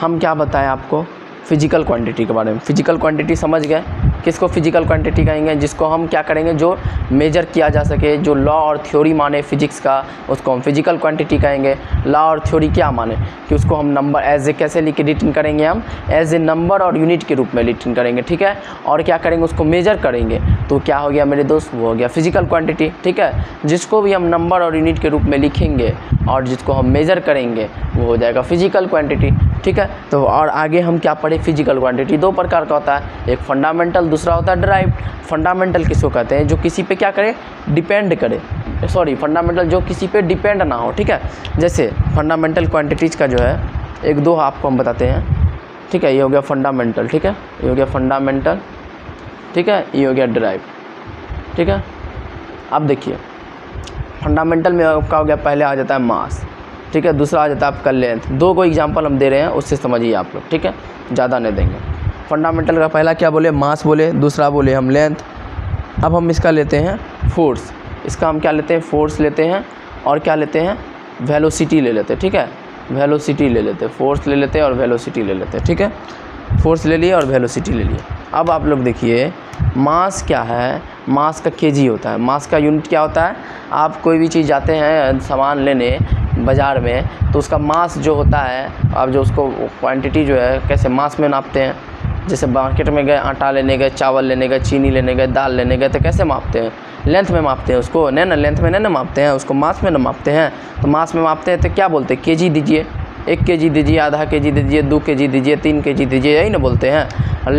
हम क्या बताएं आपको फिजिकल क्वांटिटी के बारे में। फिजिकल क्वांटिटी समझ गए, किसको फिजिकल क्वांटिटी कहेंगे? जिसको हम क्या करेंगे, जो मेजर किया जा सके, जो लॉ और थ्योरी माने फिजिक्स का, उसको हम फिजिकल क्वांटिटी कहेंगे। लॉ और थ्योरी क्या माने कि उसको हम नंबर एज ए कैसे लिख के रिटर्न करेंगे, हम एज ए नंबर और यूनिट के रूप में रिटर्न करेंगे। ठीक है, और क्या करेंगे, उसको मेजर करेंगे। तो क्या हो गया मेरे दोस्त, वो हो गया फिजिकल क्वांटिटी। ठीक है, जिसको भी हम नंबर और यूनिट के रूप में लिखेंगे और जिसको हम मेजर करेंगे वो हो जाएगा फिजिकल क्वांटिटी। ठीक है, तो और आगे हम क्या पढ़े, फिजिकल क्वांटिटी दो प्रकार का होता है, एक फंडामेंटल, दूसरा होता है डिराइव्ड। फंडामेंटल किसको कहते हैं, जो किसी पे क्या करे, डिपेंड करे। सॉरी, फंडामेंटल जो किसी पे डिपेंड ना हो। ठीक है, जैसे फंडामेंटल क्वांटिटीज़ का जो है एक दो आपको हम बताते हैं। ठीक है, ये हो गया फंडामेंटल। ठीक है, ये हो गया फंडामेंटल। ठीक है, ये हो गया डिराइव्ड। ठीक है, अब देखिए फंडामेंटल में आपका हो गया, पहले आ जाता है मास। ठीक है, दूसरा आ जाता है आपका लेंथ। दो को एग्जांपल हम दे रहे हैं, उससे समझिए आप लोग। ठीक है, ज़्यादा नहीं देंगे। फंडामेंटल का पहला क्या बोले, मास बोले, दूसरा बोले हम लेंथ। अब हम इसका लेते हैं फोर्स। इसका हम क्या लेते हैं, फोर्स लेते हैं, और क्या लेते हैं, वेलोसिटी ले लेते हैं। ठीक है, वेलोसिटी ले लेते हैं, फोर्स ले लेते हैं और वेलोसिटी ले लेते हैं। ठीक है, फोर्स ले लिए और वेलोसिटी ले लिए। अब आप लोग देखिए मास क्या है, मास का केजी होता है। मास का यूनिट क्या होता है, आप कोई भी चीज़ जाते हैं सामान लेने बाज़ार में, तो उसका मास जो होता है, आप जो उसको क्वांटिटी जो है कैसे मास में नापते हैं। जैसे मार्केट में गए, आटा लेने गए, चावल लेने गए, चीनी लेने गए, दाल लेने गए, तो कैसे मापते हैं, लेंथ में मापते हैं उसको, नहीं ना, लेंथ में नहीं ना मापते हैं उसको, मास में ना मापते हैं। तो मास में मापते हैं तो क्या बोलते हैं, केजी दीजिए, 1 केजी दीजिए, आधा केजी दीजिए, 2 केजी दीजिए, 3 केजी दीजिए, यही ना बोलते हैं। और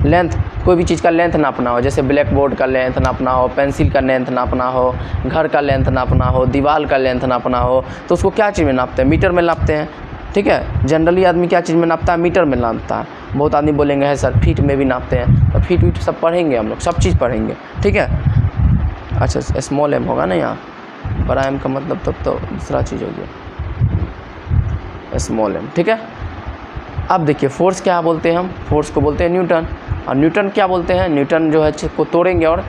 लेंथ कोई भी चीज़ का लेंथ नापना हो, जैसे ब्लैक बोर्ड का लेंथ नापना हो, पेंसिल का लेंथ नापना हो, घर का लेंथ नापना हो, दीवार का लेंथ नापना हो, तो उसको क्या चीज़ में नापते हैं, मीटर में नापते हैं। ठीक है, जनरली आदमी क्या चीज़ में नापता है, मीटर में नापता है। बहुत आदमी बोलेंगे है सर फीट में भी नापते हैं, तो फीट सब पढ़ेंगे हम लोग, सब चीज़ पढ़ेंगे। ठीक है, अच्छा स्मॉल एम होगा ना यहाँ, बड़ा एम का मतलब तब तो दूसरा चीज़ हो गया, स्मॉल एम। ठीक है, अब देखिए फोर्स क्या बोलते हैं हम, फोर्स को बोलते हैं न्यूटन। और न्यूटन क्या बोलते हैं, न्यूटन जो है को तोड़ेंगे और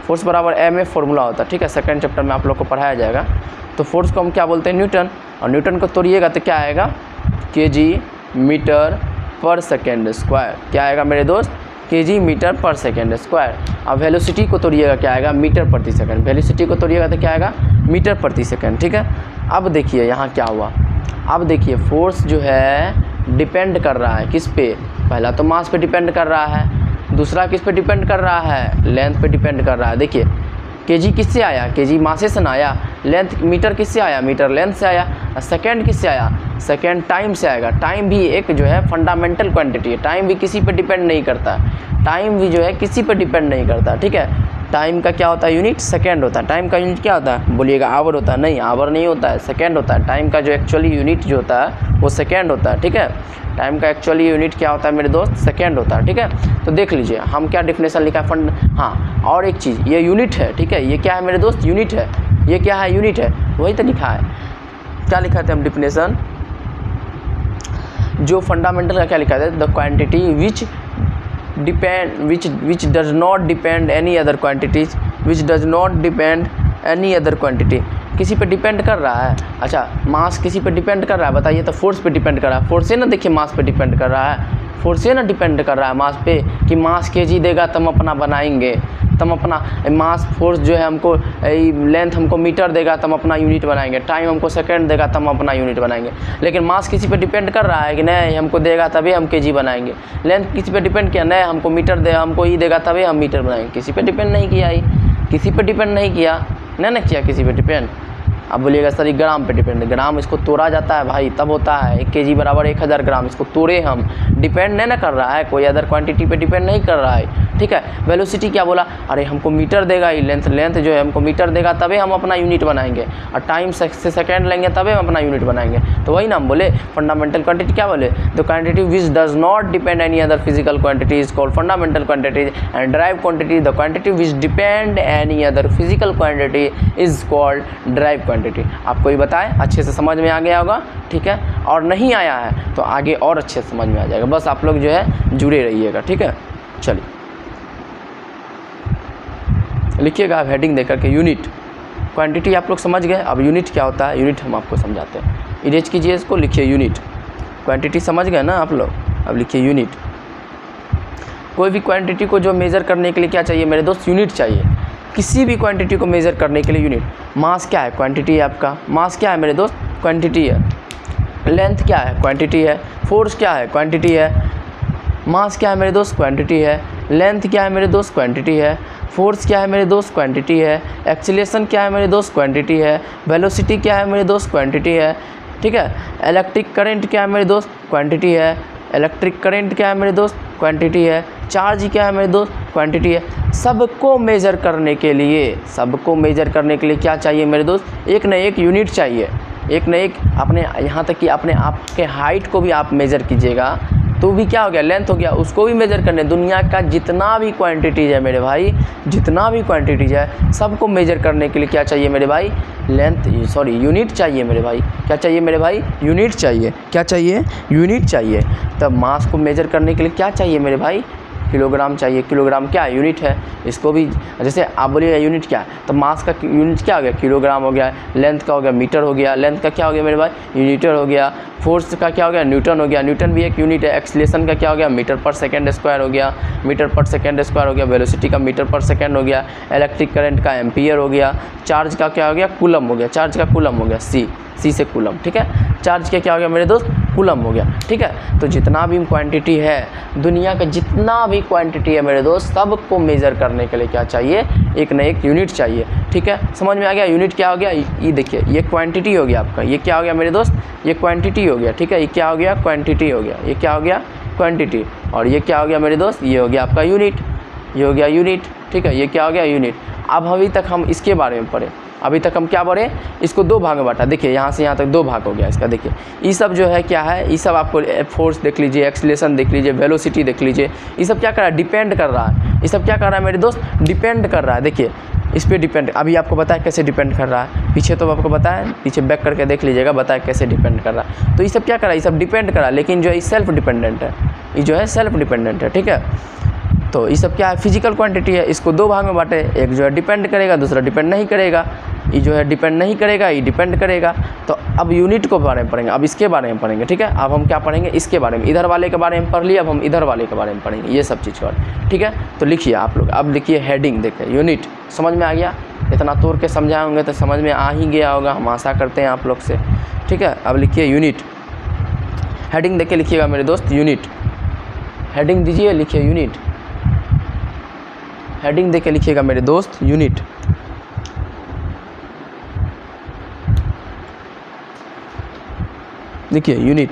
फोर्स बराबर एम ए फॉर्मूला होता है। ठीक है, सेकंड चैप्टर में आप लोग को पढ़ाया जाएगा। तो फोर्स को हम क्या बोलते हैं, न्यूटन। और न्यूटन को तोड़िएगा तो क्या आएगा, केजी मीटर पर सेकेंड स्क्वायर। क्या आएगा मेरे दोस्त, केजी मीटर पर सेकेंड स्क्वायर। अब वेलोसिटी को तोड़िएगा, क्या आएगा, मीटर प्रति सेकंड। वेलोसिटी को तोड़िएगा तो क्या आएगा, मीटर प्रति सेकंड। ठीक है, अब देखिए यहाँ क्या हुआ, अब देखिए फोर्स जो है डिपेंड कर रहा है किस पे, पहला तो मास पे डिपेंड कर रहा है, दूसरा किस पे डिपेंड कर रहा है, लेंथ पे डिपेंड कर रहा है। देखिए केजी किससे आया, केजी मासे से ना आया, लेंथ मीटर किससे आया, मीटर लेंथ से आया, सेकंड किससे आया, सेकंड टाइम से आएगा। टाइम भी एक जो है फंडामेंटल क्वांटिटी है, टाइम भी किसी पे डिपेंड नहीं करता, टाइम भी जो है किसी पे डिपेंड नहीं करता। ठीक है, टाइम का क्या होता है यूनिट, सेकंड होता है। टाइम का यूनिट क्या होता है, बोलिएगा आवर होता है, नहीं आवर नहीं होता है, सेकंड होता है। टाइम का जो एक्चुअली यूनिट जो होता है वो सेकंड होता है। ठीक है, टाइम का एक्चुअली यूनिट क्या होता है मेरे दोस्त, सेकंड होता है। ठीक है, तो देख लीजिए हम क्या डिफिनेशन लिखा है फंड, हाँ और एक चीज़ ये यूनिट है। ठीक है, ये क्या है मेरे दोस्त, यूनिट है, ये क्या है, यूनिट है, वही तो लिखा है। क्या लिखा था हम डिफिनेशन, जो फंडामेंटल का क्या लिखा था, the quantity which does not depend any other quantities, which does not depend any other quantity, किसी पे डिपेंड कर रहा है। अच्छा मास किसी पे डिपेंड कर रहा है, बताइए, तो फोर्स पे डिपेंड कर रहा है, फोर्स से ना देखिए मास पे डिपेंड कर रहा है, फोर्स से ना डिपेंड कर रहा है मास पे, कि मास केजी देगा तो हम अपना बनाएंगे, तो हम अपना मास फोर्स जो है हमको लेंथ हमको मीटर देगा तो हम अपना यूनिट बनाएंगे, टाइम हमको सेकंड देगा तो हम अपना यूनिट बनाएंगे। लेकिन मास किसी पे डिपेंड कर रहा है कि नहीं, हमको देगा तभी हम केजी बनाएंगे। लेंथ किसी पे डिपेंड किया, नहीं हमको मीटर दे, हमको ई देगा तभी हम मीटर बनाएंगे। किसी पे डिपेंड नहीं किया, किसी पे डिपेंड नहीं किया, नहीं ना किया किसी पे डिपेंड। अब बोलिएगा सर ये ग्राम पे डिपेंड है, ग्राम इसको तोड़ा जाता है भाई तब होता है 1 केजी बराबर 1000 ग्राम, इसको तोड़े हम, डिपेंड नहीं ना कर रहा है, कोई अदर क्वांटिटी पे डिपेंड नहीं कर रहा है। ठीक है, वेलोसिटी क्या बोला, अरे हमको मीटर देगा ही, लेंथ जो है हमको मीटर देगा तभी हम अपना यूनिट बनाएंगे, और टाइम से सेकेंड लेंगे तभी हम अपना यूनिट बनाएंगे। तो वही ना हम बोले फंडामेंटल क्वांटिटी क्या बोले, the quantity which does not depend any other physical quantity is called fundamental quantity, and drive quantity the quantity which depend any other physical quantity is called derive quantity. आपको ये बताएं, अच्छे से समझ में आ गया होगा। ठीक है, और नहीं आया है तो आगे और अच्छे से समझ में आ जाएगा, बस आप लोग जो है जुड़े रहिएगा। ठीक है, चलिए लिखिएगा आप हेडिंग देकर के यूनिट। क्वांटिटी आप लोग समझ गए, अब यूनिट क्या होता है, यूनिट हम आपको समझाते हैं। इरेज कीजिए इसको, लिखिए यूनिट। क्वांटिटी समझ गए ना आप लोग, अब लिखिए यूनिट। कोई भी क्वांटिटी को जो मेज़र करने के लिए क्या चाहिए मेरे दोस्त, यूनिट चाहिए। किसी भी क्वांटिटी को मेज़र करने के लिए यूनिट। मास क्या है, क्वांटिटी है आपका, मास क्या है मेरे दोस्त, क्वांटिटी है। लेंथ क्या है, क्वांटिटी है। फोर्स क्या है, क्वांटिटी है। मास क्या है मेरे दोस्त, क्वांटिटी है। लेंथ क्या है मेरे दोस्त, क्वांटिटी है। फोर्स क्या है मेरे दोस्त, क्वांटिटी है। एक्सीलरेशन क्या है मेरे दोस्त, क्वांटिटी है। वेलोसिटी क्या है मेरे दोस्त, क्वांटिटी है। ठीक है, इलेक्ट्रिक करंट क्या है मेरे दोस्त, क्वांटिटी है। इलेक्ट्रिक करंट क्या है मेरे दोस्त, क्वांटिटी है। चार्ज क्या है मेरे दोस्त, क्वांटिटी है। सबको मेज़र करने के लिए, सबको मेज़र करने के लिए क्या चाहिए मेरे दोस्त, एक न एक यूनिट चाहिए। एक न एक, अपने यहाँ तक कि अपने आप के हाइट को भी आप मेज़र कीजिएगा तो भी क्या हो गया, लेंथ हो गया, उसको भी मेज़र करने। दुनिया का जितना भी क्वांटिटीज़ है मेरे भाई, जितना भी क्वांटिटीज़ है सबको मेज़र करने के लिए क्या चाहिए मेरे भाई, यूनिट चाहिए मेरे भाई। क्या चाहिए मेरे भाई, यूनिट चाहिए। क्या चाहिए, यूनिट चाहिए। तब मास को मेज़र करने के लिए क्या चाहिए मेरे भाई, किलोग्राम चाहिए। किलोग्राम क्या है, यूनिट है। इसको भी जैसे आप बोलिए यूनिट क्या है, तो मास का यूनिट क्या हो गया, किलोग्राम हो गया। लेंथ का हो गया मीटर हो गया। लेंथ का क्या हो गया मेरे भाई, यूनिटर हो गया। फोर्स का क्या हो गया, न्यूटन हो गया। न्यूटन भी एक यूनिट है। एक्सीलरेशन का क्या हो गया, मीटर पर सेकेंड स्क्वायर हो गया। मीटर पर सेकेंड स्क्वायर हो गया। वेलोसिटी का मीटर पर सेकेंड हो गया। इलेक्ट्रिक करंट का एम्पियर हो गया। चार्ज का क्या हो गया, कूलम हो गया। चार्ज का कूलम हो गया, सी से कूलम। ठीक है, चार्ज का क्या हो गया मेरे दोस्त, कूलम हो गया। ठीक है, तो जितना भी क्वांटिटी है, दुनिया का जितना भी क्वांटिटी है मेरे दोस्त, सबको मेज़र करने के लिए क्या चाहिए, एक न एक यूनिट चाहिए। ठीक है, समझ में आ गया। यूनिट क्या हो गया, ये देखिए, ये क्वांटिटी हो गया आपका। ये क्या हो गया मेरे दोस्त, ये क्वांटिटी हो गया। ठीक है, ये क्या हो गया, क्वांटिटी हो गया। ये क्या हो गया, क्वांटिटी। और ये क्या हो गया मेरे दोस्त, ये हो गया आपका यूनिट। ये हो गया यूनिट। ठीक है, ये क्या हो गया, यूनिट। अब अभी तक हम इसके बारे में पढ़े, अभी तक हम क्या पढ़े, इसको दो भाग में बांटा। देखिए यहाँ से यहाँ तक दो भाग हो गया इसका। देखिए ये सब जो है क्या है, ये सब आपको फोर्स देख लीजिए, एक्सीलरेशन देख लीजिए, वेलोसिटी देख लीजिए, ये सब क्या कर रहा है, डिपेंड कर रहा है। ये सब क्या कर रहा है मेरे दोस्त, डिपेंड कर रहा है। देखिए इस पर डिपेंड, अभी आपको बताया कैसे डिपेंड कर रहा है, पीछे तो आपको बताया, पीछे बैक करके देख लीजिएगा, बताया कैसे डिपेंड कर रहा है। तो ये सब क्या कर रहा है, ये सब डिपेंड कर रहा है, लेकिन जो है सेल्फ डिपेंडेंट है, ये जो है सेल्फ डिपेंडेंट है। ठीक है, तो ये सब क्या है, फिजिकल क्वांटिटी है। इसको दो भाग में बांटे, एक जो है डिपेंड करेगा, दूसरा डिपेंड नहीं करेगा। ये जो है डिपेंड नहीं करेगा, ये डिपेंड करेगा। तो अब यूनिट को बारे में पढ़ेंगे, अब इसके बारे में पढ़ेंगे। ठीक है, अब हम क्या पढ़ेंगे, इसके बारे में। इधर वाले के बारे में पढ़ लिया, अब हम इधर वाले के बारे में पढ़ेंगे, ये सब चीज़ पर। ठीक है, तो लिखिए आप लोग, अब लिखिए हेडिंग। देखिए यूनिट समझ में आ गया, इतना तोड़ के समझाए होंगे तो समझ में आ ही गया होगा, हम आशा करते हैं आप लोग से। ठीक है, अब लिखिए यूनिट। हेडिंग देख के लिखिएगा मेरे दोस्त, यूनिट। हेडिंग दीजिए, लिखिए यूनिट। हेडिंग देके लिखिएगा मेरे दोस्त, यूनिट। देखिए यूनिट,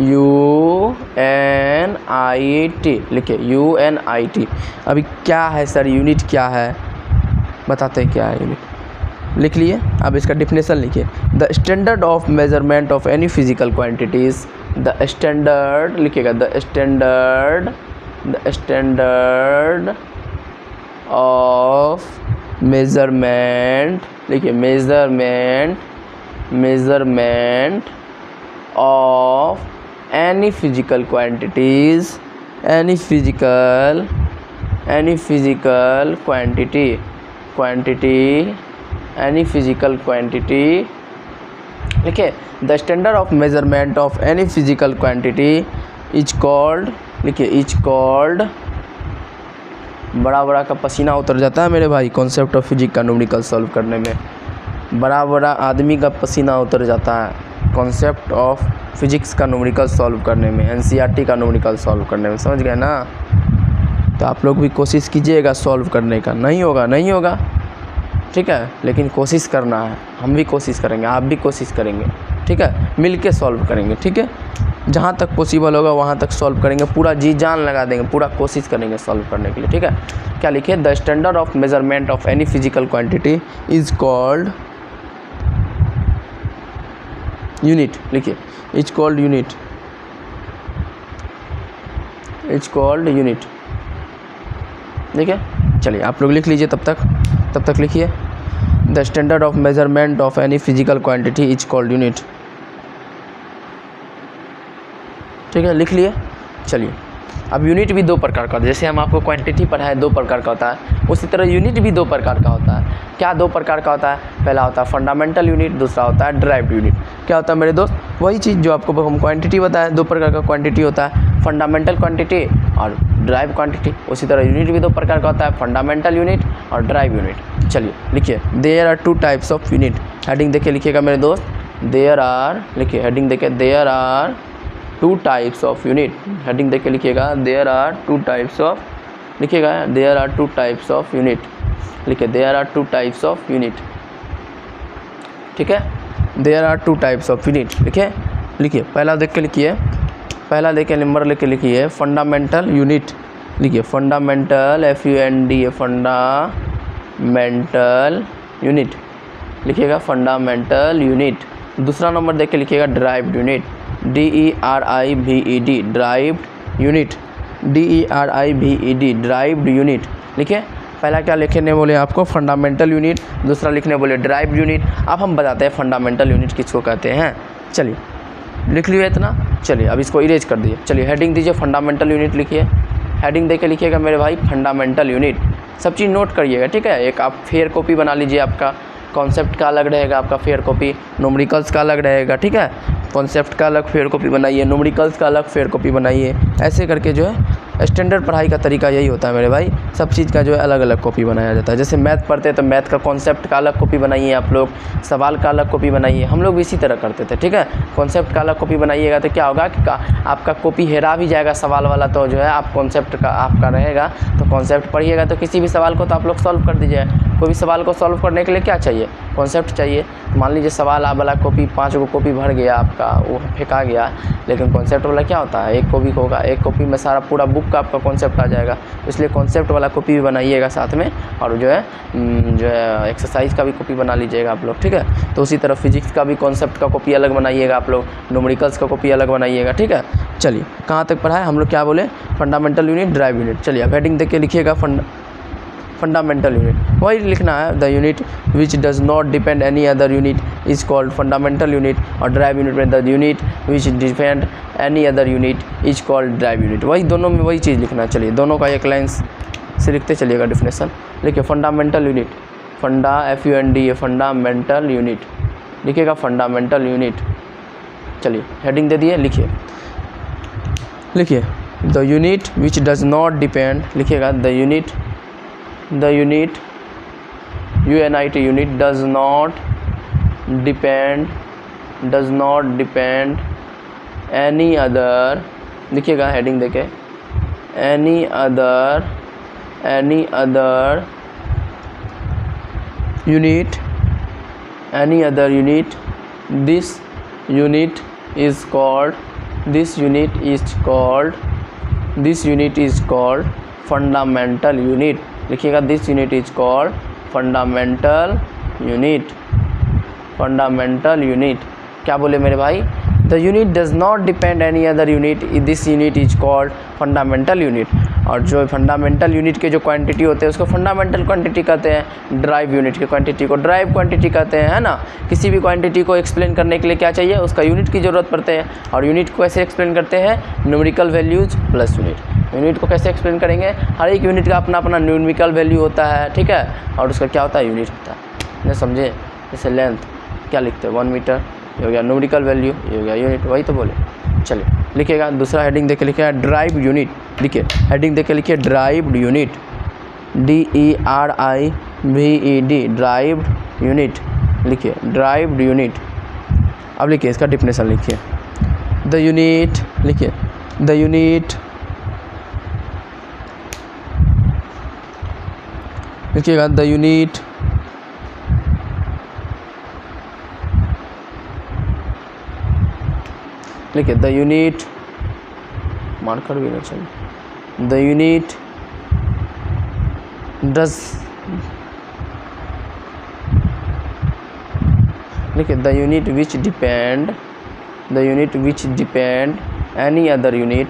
UNIT लिखिए, UNIT। अभी क्या है सर यूनिट, क्या है बताते हैं क्या है यूनिट, लिख लिए। अब इसका डिफिनेशन लिखिए, the standard of measurement of any physical quantities. The standard लिखिएगा, द स्टैंडर्ड ऑफ मेजरमेंट, लिखिए measurement of any physical quantities, any physical quantity लिखिए, the standard of measurement of any physical quantity is called, लिखिए is called बड़ा बड़ा का पसीना उतर जाता है मेरे भाई कॉन्सेप्ट ऑफ फिजिक्स का न्यूमेरिकल सॉल्व करने में। बड़ा बड़ा आदमी का पसीना उतर जाता है कॉन्सेप्ट ऑफ फिजिक्स का न्यूमेरिकल सॉल्व करने में, एनसीईआरटी का न्यूमेरिकल सॉल्व करने में, समझ गए ना। तो आप लोग भी कोशिश कीजिएगा सॉल्व करने का। नहीं होगा ठीक है, लेकिन कोशिश करना है। हम भी कोशिश करेंगे, आप भी कोशिश करेंगे, ठीक है, मिल के सॉल्व करेंगे, ठीक है। जहाँ तक पॉसिबल होगा वहाँ तक सॉल्व करेंगे, पूरा जी जान लगा देंगे, पूरा कोशिश करेंगे सॉल्व करने के लिए, ठीक है। क्या लिखिए, the standard of measurement of any physical quantity is called unit. लिखिए, is called unit, is called unit. ठीक है, चलिए आप लोग लिख लीजिए तब तक लिखिए, the standard of measurement of any physical quantity is called unit. ठीक है, लिख लिए। चलिए, अब यूनिट भी दो प्रकार का होता है, जैसे हम आपको क्वांटिटी पढ़ाए 2 प्रकार का होता है, उसी तरह यूनिट भी 2 प्रकार का होता है। क्या 2 प्रकार का होता है? पहला होता है फंडामेंटल यूनिट, दूसरा होता है ड्राइव्ड यूनिट। क्या होता है मेरे दोस्त? वही चीज़ जो आपको हम क्वांटिटी बताया, 2 प्रकार का क्वांटिटी होता है, फंडामेंटल क्वांटिटी और ड्राइव क्वांटिटी। उसी तरह यूनिट भी 2 प्रकार का होता है, फंडामेंटल यूनिट और ड्राइव यूनिट। चलिए लिखिए, there are 2 types of unit. Heading देखिए लिखिएगा मेरे दोस्त, देयर आर, लिखिए हेडिंग देखिए, there are 2 types of unit. Heading देख के लिखिएगा, देयर आर 2 टाइप्स ऑफ, लिखिएगा there are 2 types of unit. लिखिए, there are 2 types of unit. ठीक है, there are 2 types of unit. लिखिए पहला देख के लिखिए, पहला देख के नंबर लेके लिखिए, फंडामेंटल यूनिट। लिखिए फंडामेंटल, FUND, फंडामेंटल यूनिट। लिखिएगा फंडामेंटल यूनिट। दूसरा नंबर देख के लिखिएगा, derived unit, DERIVED, derived unit, DERIVED, derived unit. लिखिए, पहला क्या लिखने बोले आपको, फंडामेंटल यूनिट, दूसरा लिखने बोले ड्राइव्ड यूनिट। अब हम बताते हैं फंडामेंटल यूनिट किसको कहते हैं। चलिए लिख लिया इतना। चलिए अब इसको इरेज कर दीजिए। चलिए हेडिंग दीजिए, फंडामेंटल यूनिट लिखिए। हेडिंग देके लिखिएगा मेरे भाई, फंडामेंटल यूनिट। सब चीज़ नोट करिएगा, ठीक है। एक आप फेयर कॉपी बना लीजिए, आपका कॉन्सेप्ट का अलग रहेगा, आपका फेयर कॉपी, न्यूमेरिकल्स का अलग रहेगा, ठीक है। कॉन्सेप्ट का अलग फेयर कॉपी बनाइए, न्यूमेरिकल्स का अलग फेयर कॉपी बनाइए। ऐसे करके जो है स्टैंडर्ड पढ़ाई का तरीका यही होता है मेरे भाई, सब चीज़ का जो है अलग अलग कॉपी बनाया जाता है। जैसे मैथ पढ़ते हैं तो मैथ का कॉन्सेप्ट का अलग कॉपी बनाइए, आप लोग सवाल का अलग कॉपी बनाइए। हम लोग भी इसी तरह करते थे, ठीक है। कॉन्सेप्ट का अलग कॉपी बनाइएगा तो क्या होगा कि आपका कॉपी हेरा भी जाएगा सवाल वाला, तो जो है आप कॉन्सेप्ट का आपका रहेगा, तो कॉन्सेप्ट पढ़िएगा तो किसी भी सवाल को तो आप लोग सॉल्व कर दीजिए। कोई भी सवाल को सॉल्व करने के लिए क्या चाहिए, कॉन्सेप्ट चाहिए। मान लीजिए सवाल आप वाला कॉपी 5 गो कॉपी भर गया आपका, वो फेंका गया, लेकिन कॉन्सेप्ट वाला क्या होता है, एक कॉपी होगा, एक कॉपी में सारा पूरा बुक का आपका कॉन्सेप्ट आ जाएगा। इसलिए कॉन्सेप्ट वाला कॉपी भी बनाइएगा साथ में, और जो है एक्सरसाइज का भी कॉपी बना लीजिएगा आप लोग, ठीक है। तो उसी तरह फिजिक्स का भी कॉन्सेप्ट का कॉपी अलग बनाइएगा आप लोग, न्यूमेरिकल्स का कॉपी अलग बनाइएगा, ठीक है। चलिए कहाँ तक पढ़ा है हम लोग, क्या बोले, फंडामेंटल यूनिट, ड्राइव यूनिट। चलिए अब हेडिंग देख के लिखिएगा, फंडामेंटल यूनिट, वही लिखना है। The unit which does not depend any other unit is called fundamental unit, और ड्राइव यूनिट में the unit which depend any other unit is called drive unit. वही दोनों में वही चीज़ लिखना है। चलिए दोनों का एक लाइन से लिखते चलिएगा डिफिनेशन। लिखिए फंडामेंटल यूनिट, फंडा FUND, फंडामेंटल यूनिट। लिखिएगा फंडामेंटल यूनिट। चलिए हेडिंग दे दिए, लिखिए the unit which does not depend, लिखिएगा the unit UNIT unit does not depend any other, लिखिएगा हेडिंग देके, any other unit, this unit is called fundamental unit। लिखिएगा this unit is called fundamental unit. क्या बोले मेरे भाई, the unit does not depend any other unit, this unit is called fundamental unit. और जो fundamental unit के जो quantity होते हैं उसको फंडामेंटल क्वांटिटी कहते हैं, ड्राइव यूनिट की क्वांटिटी को ड्राइव क्वांटिटी कहते हैं, है ना। किसी भी क्वांटिटी को एक्सप्लेन करने के लिए क्या चाहिए, उसका यूनिट की ज़रूरत पड़ते हैं। और यूनिट को कैसे एक्सप्लेन करते हैं, numerical values plus unit. Unit को कैसे एक्सप्लेन करेंगे, हर एक यूनिट का अपना अपना न्यूमेरिकल वैल्यू होता है, ठीक है, और उसका क्या होता है, यूनिट होता है। नहीं समझे, जैसे लेंथ क्या लिखते हैं, 1 मीटर, ये हो गया न्यूमेरिकल वैल्यू, ये हो गया यूनिट, वही तो बोले। चलिए लिखिएगा दूसरा हेडिंग देख के लिखिएगा ड्राइव यूनिट। लिखिए हेडिंग देख के लिखिए derived unit. DERIVED, derived unit लिखिए, ड्राइव्ड यूनिट। अब लिखिए इसका डिफिनेशन लिखिए, द यूनिट लिखिए, द यूनिट लिखिएगा, द यूनिट लिखिए, द यूनिट मार्कर भी ना चले, द यूनिट डज लिखिए, the unit which depend, the unit which depend any other unit,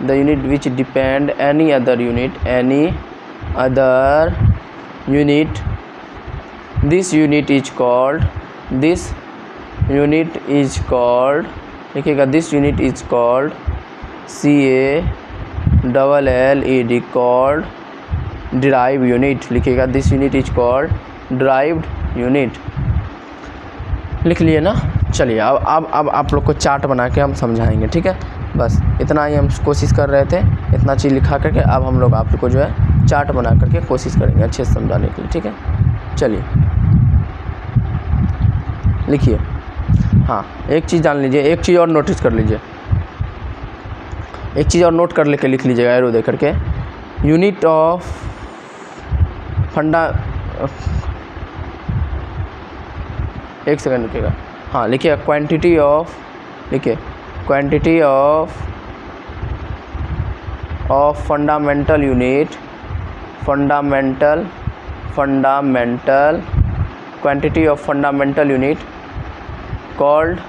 the unit which depend any other unit, any other unit, this unit is called, this unit is called लिखिएगा, this unit is called CALLED, called derive unit लिखिएगा, this unit is called derived unit. लिख लिए ना। चलिए अब आप लोग को चार्ट बना के हम समझाएंगे, ठीक है। बस इतना ही हम कोशिश कर रहे थे, इतना चीज़ लिखा करके अब हम लोग आप लोग को जो है चार्ट बना करके कोशिश करेंगे अच्छे से समझाने के लिए, ठीक है। चलिए लिखिए। हाँ, एक चीज़ जान लीजिए, एक चीज़ और नोटिस कर लीजिए, एक चीज़ और नोट कर लेके लिख लीजिएगा एरो दे करके, यूनिट ऑफ फंडा, एक सेकंड लिखिएगा। हाँ लिखिए, क्वांटिटी ऑफ, लिखिए quantity of fundamental unit, fundamental quantity of fundamental unit called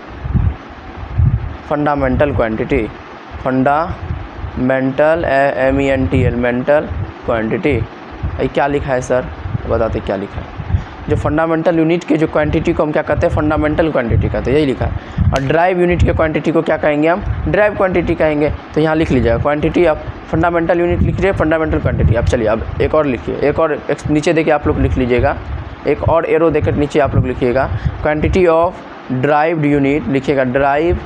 fundamental quantity, fundamental MENTL mental quantity. क्या लिखा है सर, बताते क्या लिखा है। जो फंडामेंटल यूनिट के जो क्वांटिटी को हम क्या कहते हैं, फंडामेंटल क्वांटिटी कहते हैं, यही लिखा है। और ड्राइव यूनिट के क्वांटिटी को क्या कहेंगे हम, ड्राइव क्वांटिटी कहेंगे। तो यहाँ लिख लीजिएगा क्वांटिटी ऑफ फंडामेंटल यूनिट, लिख लीजिए फंडामेंटल क्वांटिटी। अब चलिए अब एक और लिखिए, एक और नीचे देखिए आप लोग लिख लीजिएगा, एक और एरो देकर नीचे आप लोग लिखिएगा, क्वांटिटी ऑफ ड्राइव्ड यूनिट लिखिएगा, drive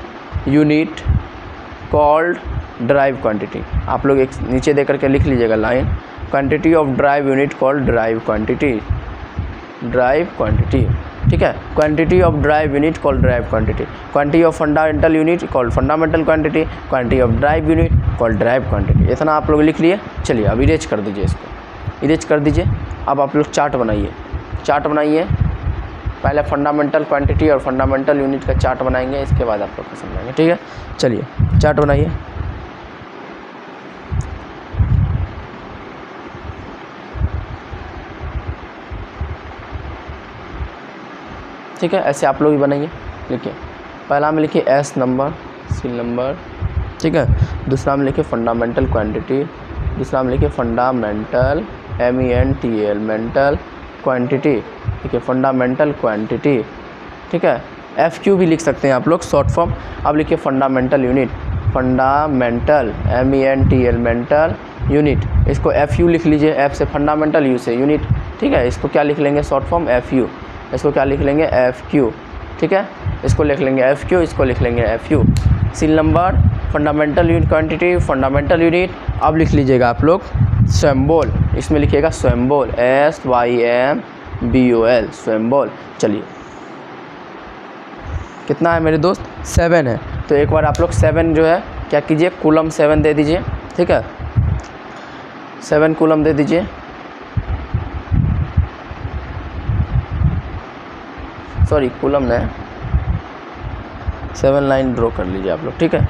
unit called derive quantity. आप लोग एक नीचे दे करके लिख लीजिएगा line, quantity of drive unit called derive quantity, drive quantity, ठीक है। Quantity of drive unit called derive quantity, quantity of fundamental unit called fundamental quantity, quantity of drive unit called derive quantity. इतना आप लोग लिख लिए। चलिए अब erase कर दीजिए, इसको इरेज कर दीजिए। अब आप लोग चार्ट बनाइए, चार्ट बनाइए। पहले फंडामेंटल क्वांटिटी और फंडामेंटल यूनिट का चार्ट बनाएंगे, इसके बाद आप लोग को समझाएंगे, ठीक है। चलिए चार्ट बनाइए। ठीक है, ऐसे आप लोग भी बनाइए। लिखिए, पहला में लिखिए एस नंबर, सी नंबर, ठीक है। दूसरा में लिखिए फंडामेंटल क्वांटिटी, दूसरा में लिखिए फंडामेंटल MENTL मेंटल क्वांटिटी, ठीक है, फंडामेंटल क्वांटिटी, ठीक है। FQ भी लिख सकते हैं आप लोग, शॉर्ट फॉर्म। अब लिखिए fundamental unit, fundamental MENTL mental unit, इसको FU लिख लीजिए, F से फंडामेंटल, U से यूनिट, ठीक है। इसको क्या लिख लेंगे, शॉर्ट फॉर्म FU, इसको क्या लिख लेंगे FQ, ठीक है। इसको लिख लेंगे FQ, इसको लिख लेंगे FU। Seal number fundamental unit quantity, fundamental unit. अब लिख लीजिएगा आप लोग सिंबल, इसमें लिखिएगा सिंबल SYMBOL, सिंबल। चलिए कितना है मेरे दोस्त, 7 है। तो एक बार आप लोग 7 जो है क्या कीजिए, कूलम 7 दे दीजिए, ठीक है। 7 कूलम दे दीजिए, सॉरी कूलम नहीं, 7 लाइन ड्रॉ कर लीजिए आप लोग, ठीक है।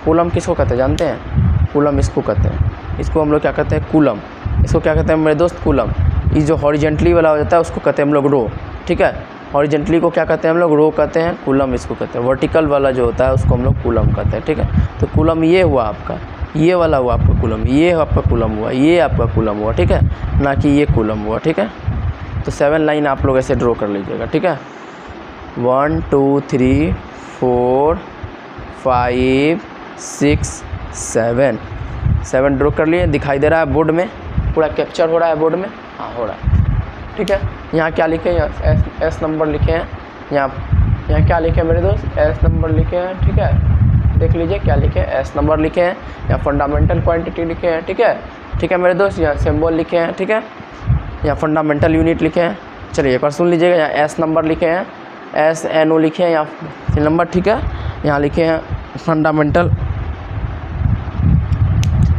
कूलम किसको कहते हैं जानते हैं, कूलम इसको कहते हैं, इसको हम लोग क्या कहते हैं, कूलम। इसको क्या कहते हैं मेरे दोस्त, कूलम। ये जो हॉरिजेंटली वाला हो जाता है उसको कहते हैं हम लोग रो, ठीक है। हॉरिजेंटली को क्या कहते हैं हम लोग, रो कहते हैं, कूलम इसको कहते हैं। वर्टिकल वाला जो होता है उसको हम लोग कूलम कहते हैं, ठीक है। तो कूलम ये हुआ आपका, ये वाला हुआ आपका कूलम, ये आपका कूलम हुआ, ये आपका कूलम हुआ, ठीक है, ना कि ये कूलम हुआ, ठीक है। तो 7 लाइन आप लोग ऐसे ड्रॉ कर लीजिएगा, ठीक है। 1 2 3 4 5 6 7 ड्रॉ कर लिए। दिखाई दे रहा है बोर्ड में, पूरा कैप्चर हो रहा है बोर्ड में, हाँ हो रहा है, ठीक है। यहाँ क्या लिखे हैं, एस नंबर लिखे हैं, यहाँ क्या लिखे हैं मेरे दोस्त, एस नंबर लिखे हैं, ठीक है। देख लीजिए क्या लिखे हैं, एस नंबर लिखे हैं, यहाँ फंडामेंटल क्वांटिटी लिखे हैं, ठीक है। ठीक है मेरे दोस्त, यहाँ सिंबल लिखे हैं, ठीक है, यहाँ फंडामेंटल यूनिट लिखे हैं। चलिए एक बार सुन लीजिएगा, यहाँ एस नंबर लिखे हैं, SNO लिखे हैं, यहाँ नंबर, ठीक है, यहाँ लिखे हैं फंडामेंटल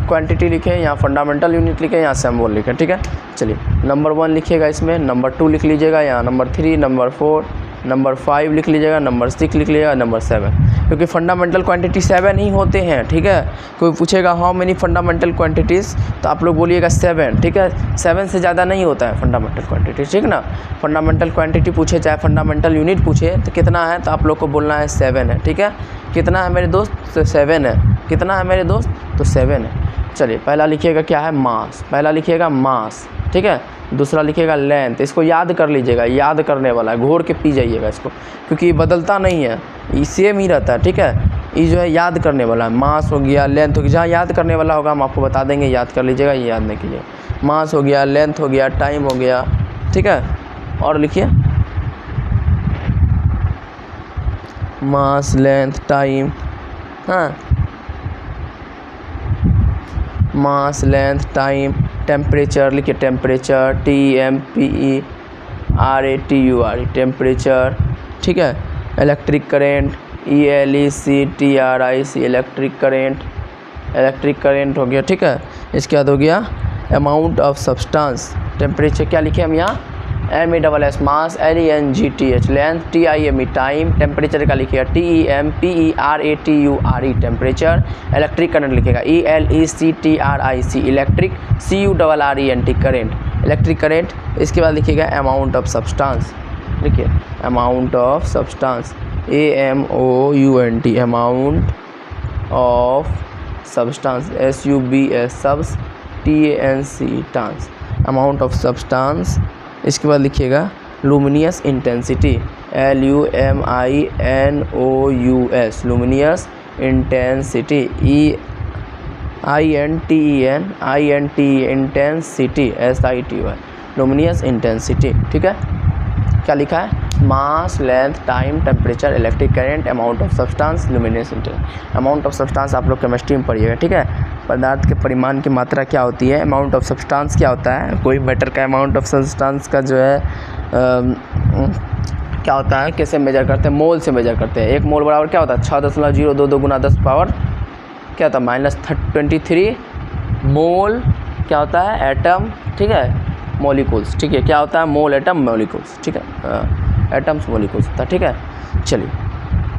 क्वांटिटी लिखे हैं, यहाँ फंडामेंटल यूनिट लिखे हैं, यहाँ सिंबल लिखे हैं, ठीक है। चलिए नंबर 1 लिखिएगा, इसमें नंबर 2 लिख लीजिएगा, यहाँ नंबर 3, नंबर 4, नंबर 5 लिख लीजिएगा, नंबर 6 लिख लीजिएगा, नंबर 7, क्योंकि फंडामेंटल क्वांटिटी 7 ही होते हैं, ठीक है। कोई पूछेगा हाउ मेनी फंडामेंटल क्वांटिटीज़, तो आप लोग बोलिएगा 7, ठीक है। 7 से ज़्यादा नहीं होता है फंडामेंटल क्वांटिटी, ठीक ना। फंडामेंटल क्वांटिटी पूछे चाहे फंडामेंटल यूनिट पूछे तो कितना है, तो आप लोग को बोलना है 7 है, ठीक है। कितना है मेरे दोस्त, तो 7 है। कितना है मेरे दोस्त, तो 7 है। चलिए पहला लिखिएगा क्या है, मास, पहला लिखिएगा मास, ठीक है। दूसरा लिखिएगा लेंथ, इसको याद कर लीजिएगा, याद करने वाला है, घोर के पी जाइएगा इसको, क्योंकि ये बदलता नहीं है, ये सेम ही रहता है, ठीक है। ये जो है याद करने वाला है, मास हो गया, लेंथ हो गया, जहाँ याद करने वाला होगा हम आपको बता देंगे, याद कर लीजिएगा, ये याद नहीं कीजिएगा। मास हो गया, लेंथ हो गया, टाइम हो गया, ठीक है। और लिखिए मास, लेंथ, टाइम, हाँ, मास, लेंथ, टाइम, टेम्परेचर लिखिए, टेम्परेचर, TEMPERATURE, टेम्परेचर, ठीक है। Electric current, ELECTRIC, electric current, electric current हो गया, ठीक है। इसके बाद हो गया अमाउंट ऑफ सब्सटेंस, टेम्परेचर क्या लिखे हम यहाँ, MASS, मास, LENGTH, length, TIME, time, temperature का लिखिएगा TEMPERATURE, टेम्परेचर। इलेक्ट्रिक करंट लिखेगा ELECTRIC, electric, CURRENT, current, electric current. इसके बाद लिखिएगा अमाउंट ऑफ सब्सटेंस, लिखिए amount of substance, AMOUNT, amount of substance, SUBS, subs, TANC, टांस, amount of substance. इसके बाद लिखिएगा luminous intensity, LUMINOUS, luminous intensity, INTEN, intensity, SITY, luminous intensity, ठीक है। क्या लिखा है, मास, length, time, temperature, electric current, amount of substance, luminous intensity. Amount of substance आप लोग केमिस्ट्री में पढ़िएगा, ठीक है। पदार्थ के परिमाण की मात्रा क्या होती है, अमाउंट ऑफ सब्सटेंस क्या होता है, कोई मैटर का अमाउंट ऑफ सब्सटेंस का जो है क्या होता है, कैसे मेजर करते हैं, मोल से मेजर करते हैं। 1 मोल बराबर क्या होता है, 6.022 गुना 10 पावर क्या होता है, -23 मोल क्या होता है, एटम, ठीक है, मॉलिक्यूल्स, ठीक है। क्या होता है, मोल, एटम, मॉलिक्यूल्स, ठीक है, एटम्स, मॉलिक्यूल्स होता है, ठीक है। चलिए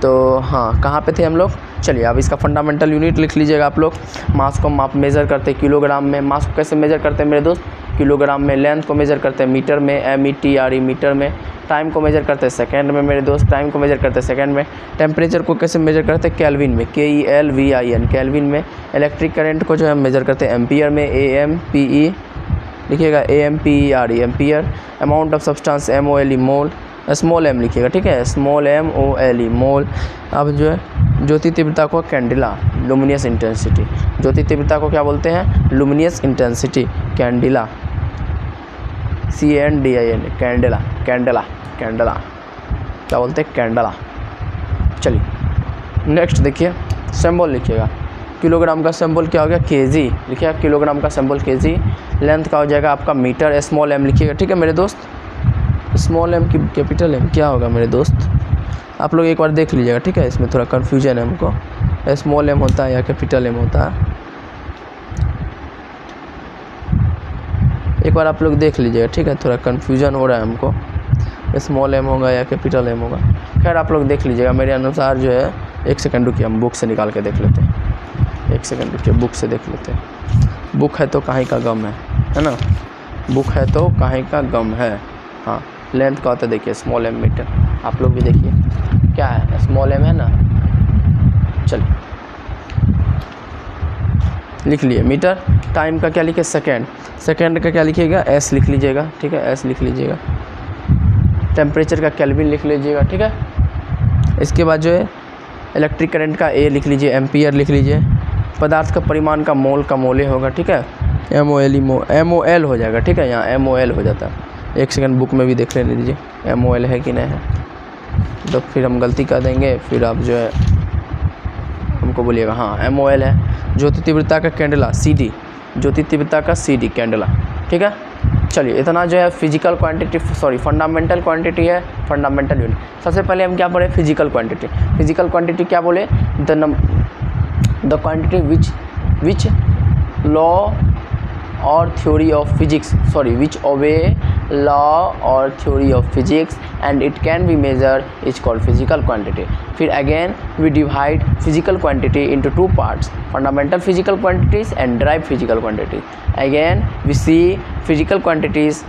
तो हाँ, कहाँ पे थे हम लोग, चलिए अब इसका फंडामेंटल यूनिट लिख लीजिएगा आप लोग। मास को आप मेज़र करते हैं किलोग्राम में, मास को कैसे मेज़र करते हैं मेरे दोस्त, किलोग्राम में। लेंथ को मेज़र करते हैं मीटर में, METRE, मीटर में। टाइम को मेज़र करते हैं सेकंड में मेरे दोस्त, टाइम को मेज़र करते हैं सेकंड में। टेम्परेचर को कैसे मेज़र करते हैं, केल्विन में, KELVIN, केल्विन में। इलेक्ट्रिक करंट को जो है मेज़र करते हैं एम्पियर में, AMPE लिखिएगा, AMPERE, ampere. Amount of substance, MOLE, mole, small m लिखिएगा, ठीक है, स्मॉल MOLE, मोल। अब जो है ज्योति तीव्रता को कैंडिला, लुमिनियस इंटेंसिटी, ज्योति तीव्रता को क्या बोलते हैं, luminous intensity, candela, CANDIN, candela, candela, candela क्या बोलते हैं, कैंडला। चलिए नेक्स्ट देखिए, सिंबल लिखिएगा। किलोग्राम का सिंबल क्या हो गया, kg लिखिएगा, किलोग्राम का सिंबल kg। लेंथ का हो जाएगा आपका मीटर, स्मॉल m लिखिएगा, ठीक है मेरे दोस्त। स्मॉल m की कैपिटल m क्या होगा मेरे दोस्त, आप लोग एक बार देख लीजिएगा, ठीक है। इसमें थोड़ा कन्फ्यूजन है हमको, स्मॉल m होता है या कैपिटल m होता है, एक बार आप लोग देख लीजिएगा, ठीक है। थोड़ा कन्फ्यूजन हो रहा है हमको, स्मॉल m होगा या कैपिटल m होगा। खैर आप लोग देख लीजिएगा, मेरे अनुसार जो है, 1 सेकंड रुकिए, हम बुक से निकाल के देख लेते हैं, 1 सेकंड रुकिए, बुक से देख लेते हैं। बुक है तो काहे का गम है ना, बुक है तो काहे का गम है। हाँ, लेंथ का होता है देखिए, स्मॉल m मीटर, आप लोग भी देखिए क्या है, स्मॉल m है ना। चलिए लिख लिए मीटर। टाइम का क्या लिखे, सेकेंड, सेकेंड का क्या लिखिएगा, S लिख लीजिएगा, ठीक है, S लिख लीजिएगा। टेम्परेचर का केल्विन लिख लीजिएगा, ठीक है। इसके बाद जो है इलेक्ट्रिक करंट का A लिख लीजिए, एम्पियर लिख लीजिए। पदार्थ का परिमाण का मोल का मोले होगा, ठीक है, MOL हो जाएगा, ठीक है, यहाँ MOL हो जाता है। 1 सेकंड बुक में भी देख लेने दीजिए MOL है कि नहीं है, तो फिर हम गलती कर देंगे, फिर आप जो है हमको बोलिएगा। हाँ MOL है। ज्योति तीव्रता का कैंडला CD, ज्योति तीव्रता का CD कैंडला, ठीक है। चलिए इतना जो है फिजिकल क्वांटिटी फंडामेंटल क्वांटिटी है, फंडामेंटल यूनिट। सबसे पहले हम क्या पढ़े, फिजिकल क्वांटिटी। फिजिकल क्वांटिटी क्या बोले, द क्वांटिटी विच लॉ और theory of physics which obey law और theory of physics and it can be measure is called physical quantity. फिर again we divide physical quantity into 2 parts, fundamental physical quantities and derived physical quantities. Again we see physical quantities,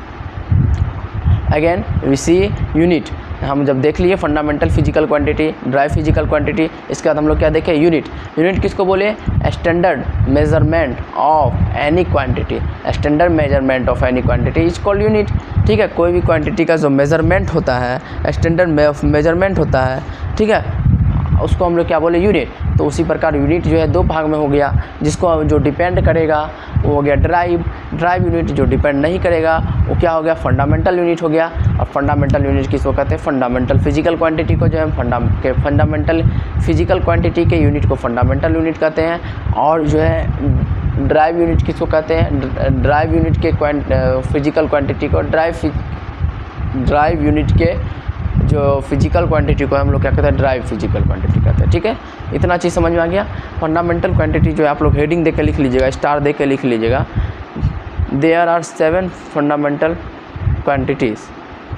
again we see unit. हम जब देख लिए fundamental physical quantity, derived physical quantity, इसके बाद हम लोग क्या देखें, यूनिट। यूनिट किसको बोले, standard measurement of any quantity. Standard measurement of any quantity is called unit, ठीक है। कोई भी क्वांटिटी का जो मेजरमेंट होता है, स्टैंडर्ड मेजरमेंट होता है, ठीक है, उसको हम लोग क्या बोले, यूनिट। तो उसी प्रकार यूनिट जो है 2 भाग में हो गया, जिसको जो डिपेंड करेगा वो हो गया ड्राइव यूनिट, जो डिपेंड नहीं करेगा वो क्या हो गया, फंडामेंटल यूनिट हो गया। और फंडामेंटल यूनिट किसको कहते हैं, फंडामेंटल फिजिकल क्वांटिटी को जो है फंडामेंटल फिजिकल क्वांटिटी के यूनिट को फंडामेंटल यूनिट कहते हैं। और जो है ड्राइव यूनिट किसको कहते हैं, ड्राइव यूनिट के फिजिकल क्वांटिटी को ड्राइव यूनिट के जो फिजिकल क्वांटिटी को हम लोग क्या कहते हैं, ड्राइव फिजिकल क्वांटिटी कहते हैं, ठीक है। इतना चीज़ समझ में आ गया। फंडामेंटल क्वांटिटी जो है आप लोग हेडिंग दे के लिख लीजिएगा, स्टार दे के लिख लीजिएगा। There are 7 fundamental quantities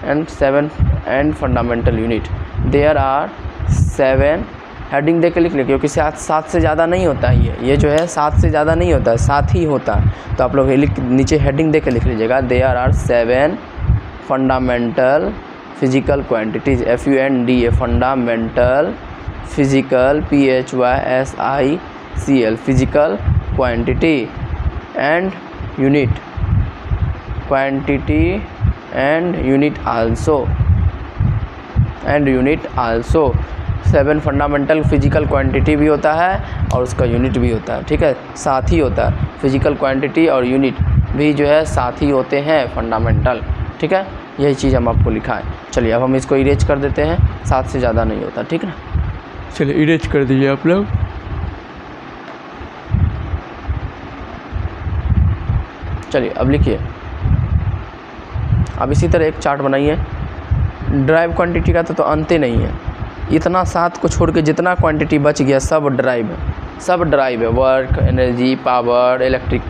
and fundamental unit. There are 7, heading दे के लिख लीजिए, क्योंकि 7 से ज़्यादा नहीं होता है, ये जो है 7 से ज़्यादा नहीं होता है, 7 ही होता है। तो आप लोग नीचे हेडिंग दे के लिख लीजिएगा, there are 7 fundamental physical quantities, FUNDA fundamental physical PHYSICL physical quantity and unit, quantity and unit also 7 fundamental physical quantity भी होता है और उसका यूनिट भी होता है, ठीक है, साथ ही होता है। फिजिकल क्वांटिटी और यूनिट भी जो है साथ ही होते हैं फंडामेंटल, ठीक है। यही चीज़ हम आपको लिखा है। चलिए अब हम इसको इरेज कर देते हैं, 7 से ज़्यादा नहीं होता, ठीक है। चलिए इरेज कर दीजिए आप लोग। चलिए अब लिखिए, अब इसी तरह एक चार्ट बनाइए। ड्राइव क्वांटिटी का तो अंत ही नहीं है, इतना 7 को छोड़ के जितना क्वांटिटी बच गया सब ड्राइव है, सब ड्राइव है। Work, energy, power, electric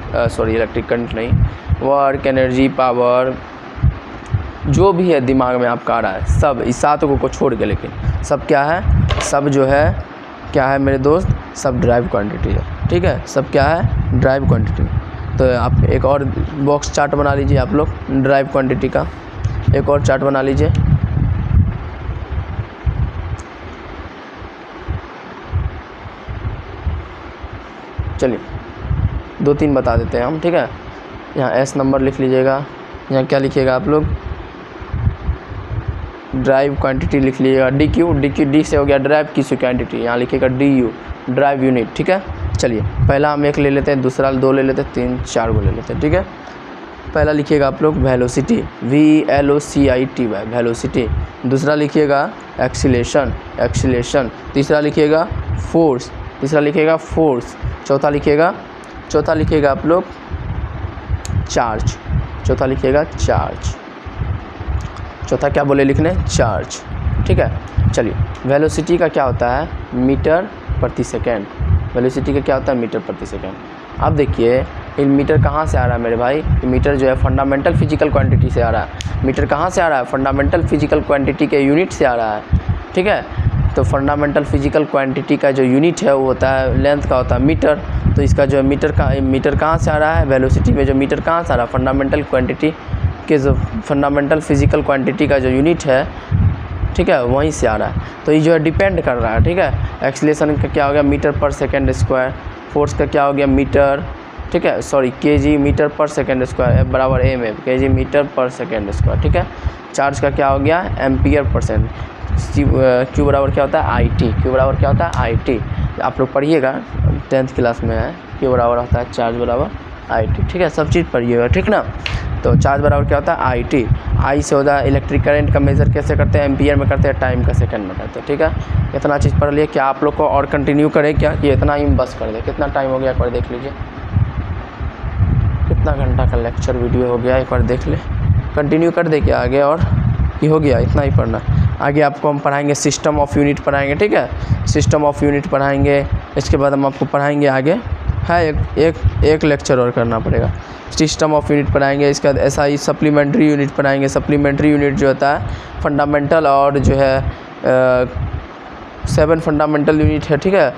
current नहीं, वर्क, एनर्जी, पावर, जो भी है दिमाग में आपका आ रहा है, सब इस 7 को छोड़ के, लेकिन सब क्या है, सब जो है क्या है मेरे दोस्त, सब ड्राइव क्वांटिटी है, ठीक है। सब क्या है, ड्राइव क्वांटिटी। तो आप एक और बॉक्स चार्ट बना लीजिए आप लोग, ड्राइव क्वांटिटी का एक और चार्ट बना लीजिए। चलिए 2-3 बता देते हैं हम, ठीक है। यहाँ S नंबर लिख लीजिएगा, यहाँ क्या लिखिएगा आप लोग, ड्राइव क्वांटिटी लिख लीजिएगा, D से हो गया ड्राइव की क्वांटिटी, यहाँ लिखिएगा DU ड्राइव यूनिट, ठीक है। चलिए पहला हम 1 ले लेते हैं, दूसरा 2 ले लेते हैं, 3 4 को ले लेते हैं, ठीक है। पहला लिखिएगा आप लोग वेलोसिटी, VELOCITY वेलोसिटी। दूसरा लिखिएगा एक्सीलेशन। तीसरा लिखिएगा फोर्स, चौथा लिखिएगा आप लोग चार्ज, चौथा क्या बोले लिखने, चार्ज, ठीक है। चलिए वेलोसिटी का क्या होता है, मीटर प्रति सेकेंड। वेलोसिटी का क्या होता है, मीटर प्रति सेकेंड। अब देखिए ये मीटर कहाँ से आ रहा है मेरे भाई, ये मीटर जो है फंडामेंटल फिजिकल क्वांटिटी से आ रहा है। मीटर कहाँ से आ रहा है, फंडामेंटल फिजिकल क्वांटिटी के यूनिट से आ रहा है, ठीक है। तो फंडामेंटल फिजिकल क्वांटिटी का जो यूनिट है वो होता है, लेंथ का होता है मीटर। तो इसका जो मीटर कहाँ से आ रहा है, वेलोसिटी में जो मीटर कहाँ से आ रहा है, फंडामेंटल क्वांटिटी के जो फंडामेंटल फिजिकल क्वांटिटी का जो यूनिट है, ठीक है, वहीं से आ रहा है। तो ये जो है डिपेंड कर रहा है, ठीक है। एक्सीलरेशन का क्या हो गया, मीटर पर सेकेंड स्क्वायर। फोर्स का क्या हो गया, मीटर, ठीक है, kg मीटर पर सेकेंड स्क्वायर, F बराबर mm kg मीटर पर सेकेंड स्क्वायर, ठीक है। चार्ज का क्या हो गया, एम्पियर परसेंट। Q बराबर क्या होता है, IT। आप लोग पढ़िएगा, 10th क्लास में है, Q बराबर होता है चार्ज बराबर IT, ठीक है। सब चीज़ पढ़िएगा, ठीक ना। तो चार्ज बराबर क्या होता है, IT। I से होता है इलेक्ट्रिक करंट का मेज़र कैसे करते हैं, एम्पियर में करते हैं, टाइम का सेकंड में करते हैं, ठीक है। इतना चीज़ पढ़ लिए। क्या आप लोग को और कंटिन्यू करें क्या, कि इतना ही बस कर दे, कितना टाइम हो गया एक बार देख लीजिए। कितना घंटा का लेक्चर वीडियो हो गया, एक बार देख ले। कंटिन्यू कर दे क्या आगे, और ये हो गया, इतना ही पढ़ना। आगे आपको हम पढ़ाएंगे सिस्टम ऑफ यूनिट पढ़ाएंगे, ठीक है, सिस्टम ऑफ यूनिट पढ़ाएंगे। इसके बाद हम आपको पढ़ाएंगे आगे है एक लेक्चर और करना पड़ेगा, सिस्टम ऑफ यूनिट पढ़ाएंगे। इसके बाद ऐसा ही सप्लीमेंट्री यूनिट पढ़ाएंगे। सप्लीमेंट्री यूनिट जो होता है फंडामेंटल और जो है 7 फंडामेंटल यूनिट है, ठीक है,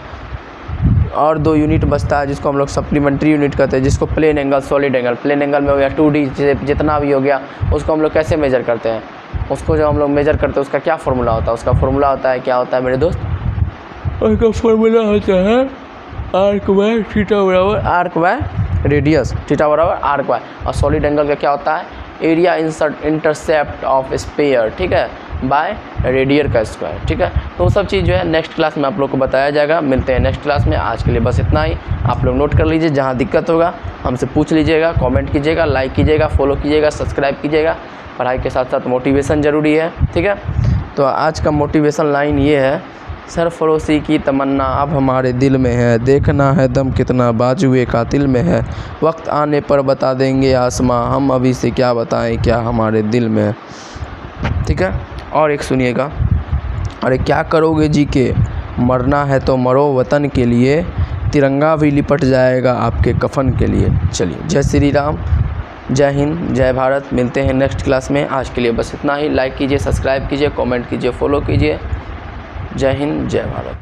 और 2 यूनिट बचता है जिसको हम लोग सप्लीमेंट्री यूनिट कहते हैं, जिसको plane angle, solid angle. Plane angle में हो गया 2D जितना भी हो गया, उसको हम लोग कैसे मेजर करते हैं, उसको जो हम लोग मेजर करते हैं उसका क्या फार्मूला होता है, उसका फार्मूला होता है, क्या होता है मेरे दोस्त, उसका फार्मूला होता है आर्क बाय थीटा बराबर आर्क बाय रेडियस, थीटा बराबर आर्क बाय। और सॉलिड एंगल का क्या होता है, एरिया इंटरसेप्ट ऑफ स्फीयर, ठीक है, बाय रेडियर का स्क्वायर, ठीक है। तो वो सब चीज़ जो है नेक्स्ट क्लास में आप लोग को बताया जाएगा। मिलते हैं नेक्स्ट क्लास में। आज के लिए बस इतना ही। आप लोग नोट कर लीजिए, जहाँ दिक्कत होगा हमसे पूछ लीजिएगा, कमेंट कीजिएगा, लाइक कीजिएगा, फॉलो कीजिएगा, सब्सक्राइब कीजिएगा। पढ़ाई के साथ साथ मोटिवेशन ज़रूरी है, ठीक है। तो आज का मोटिवेशन लाइन ये है, सरफरोशी की तमन्ना अब हमारे दिल में है, देखना है दम कितना बाजुए कातिल में है, वक्त आने पर बता देंगे आसमां, हम अभी से क्या बताएं क्या हमारे दिल में है, ठीक है। और एक सुनिएगा, अरे क्या करोगे जी के, मरना है तो मरो वतन के लिए, तिरंगा भी लिपट जाएगा आपके कफन के लिए। चलिए, जय श्री राम, जय हिंद, जय भारत। मिलते हैं नेक्स्ट क्लास में। आज के लिए बस इतना ही। लाइक कीजिए, सब्सक्राइब कीजिए, कमेंट कीजिए, फॉलो कीजिए। जय हिंद, जय भारत।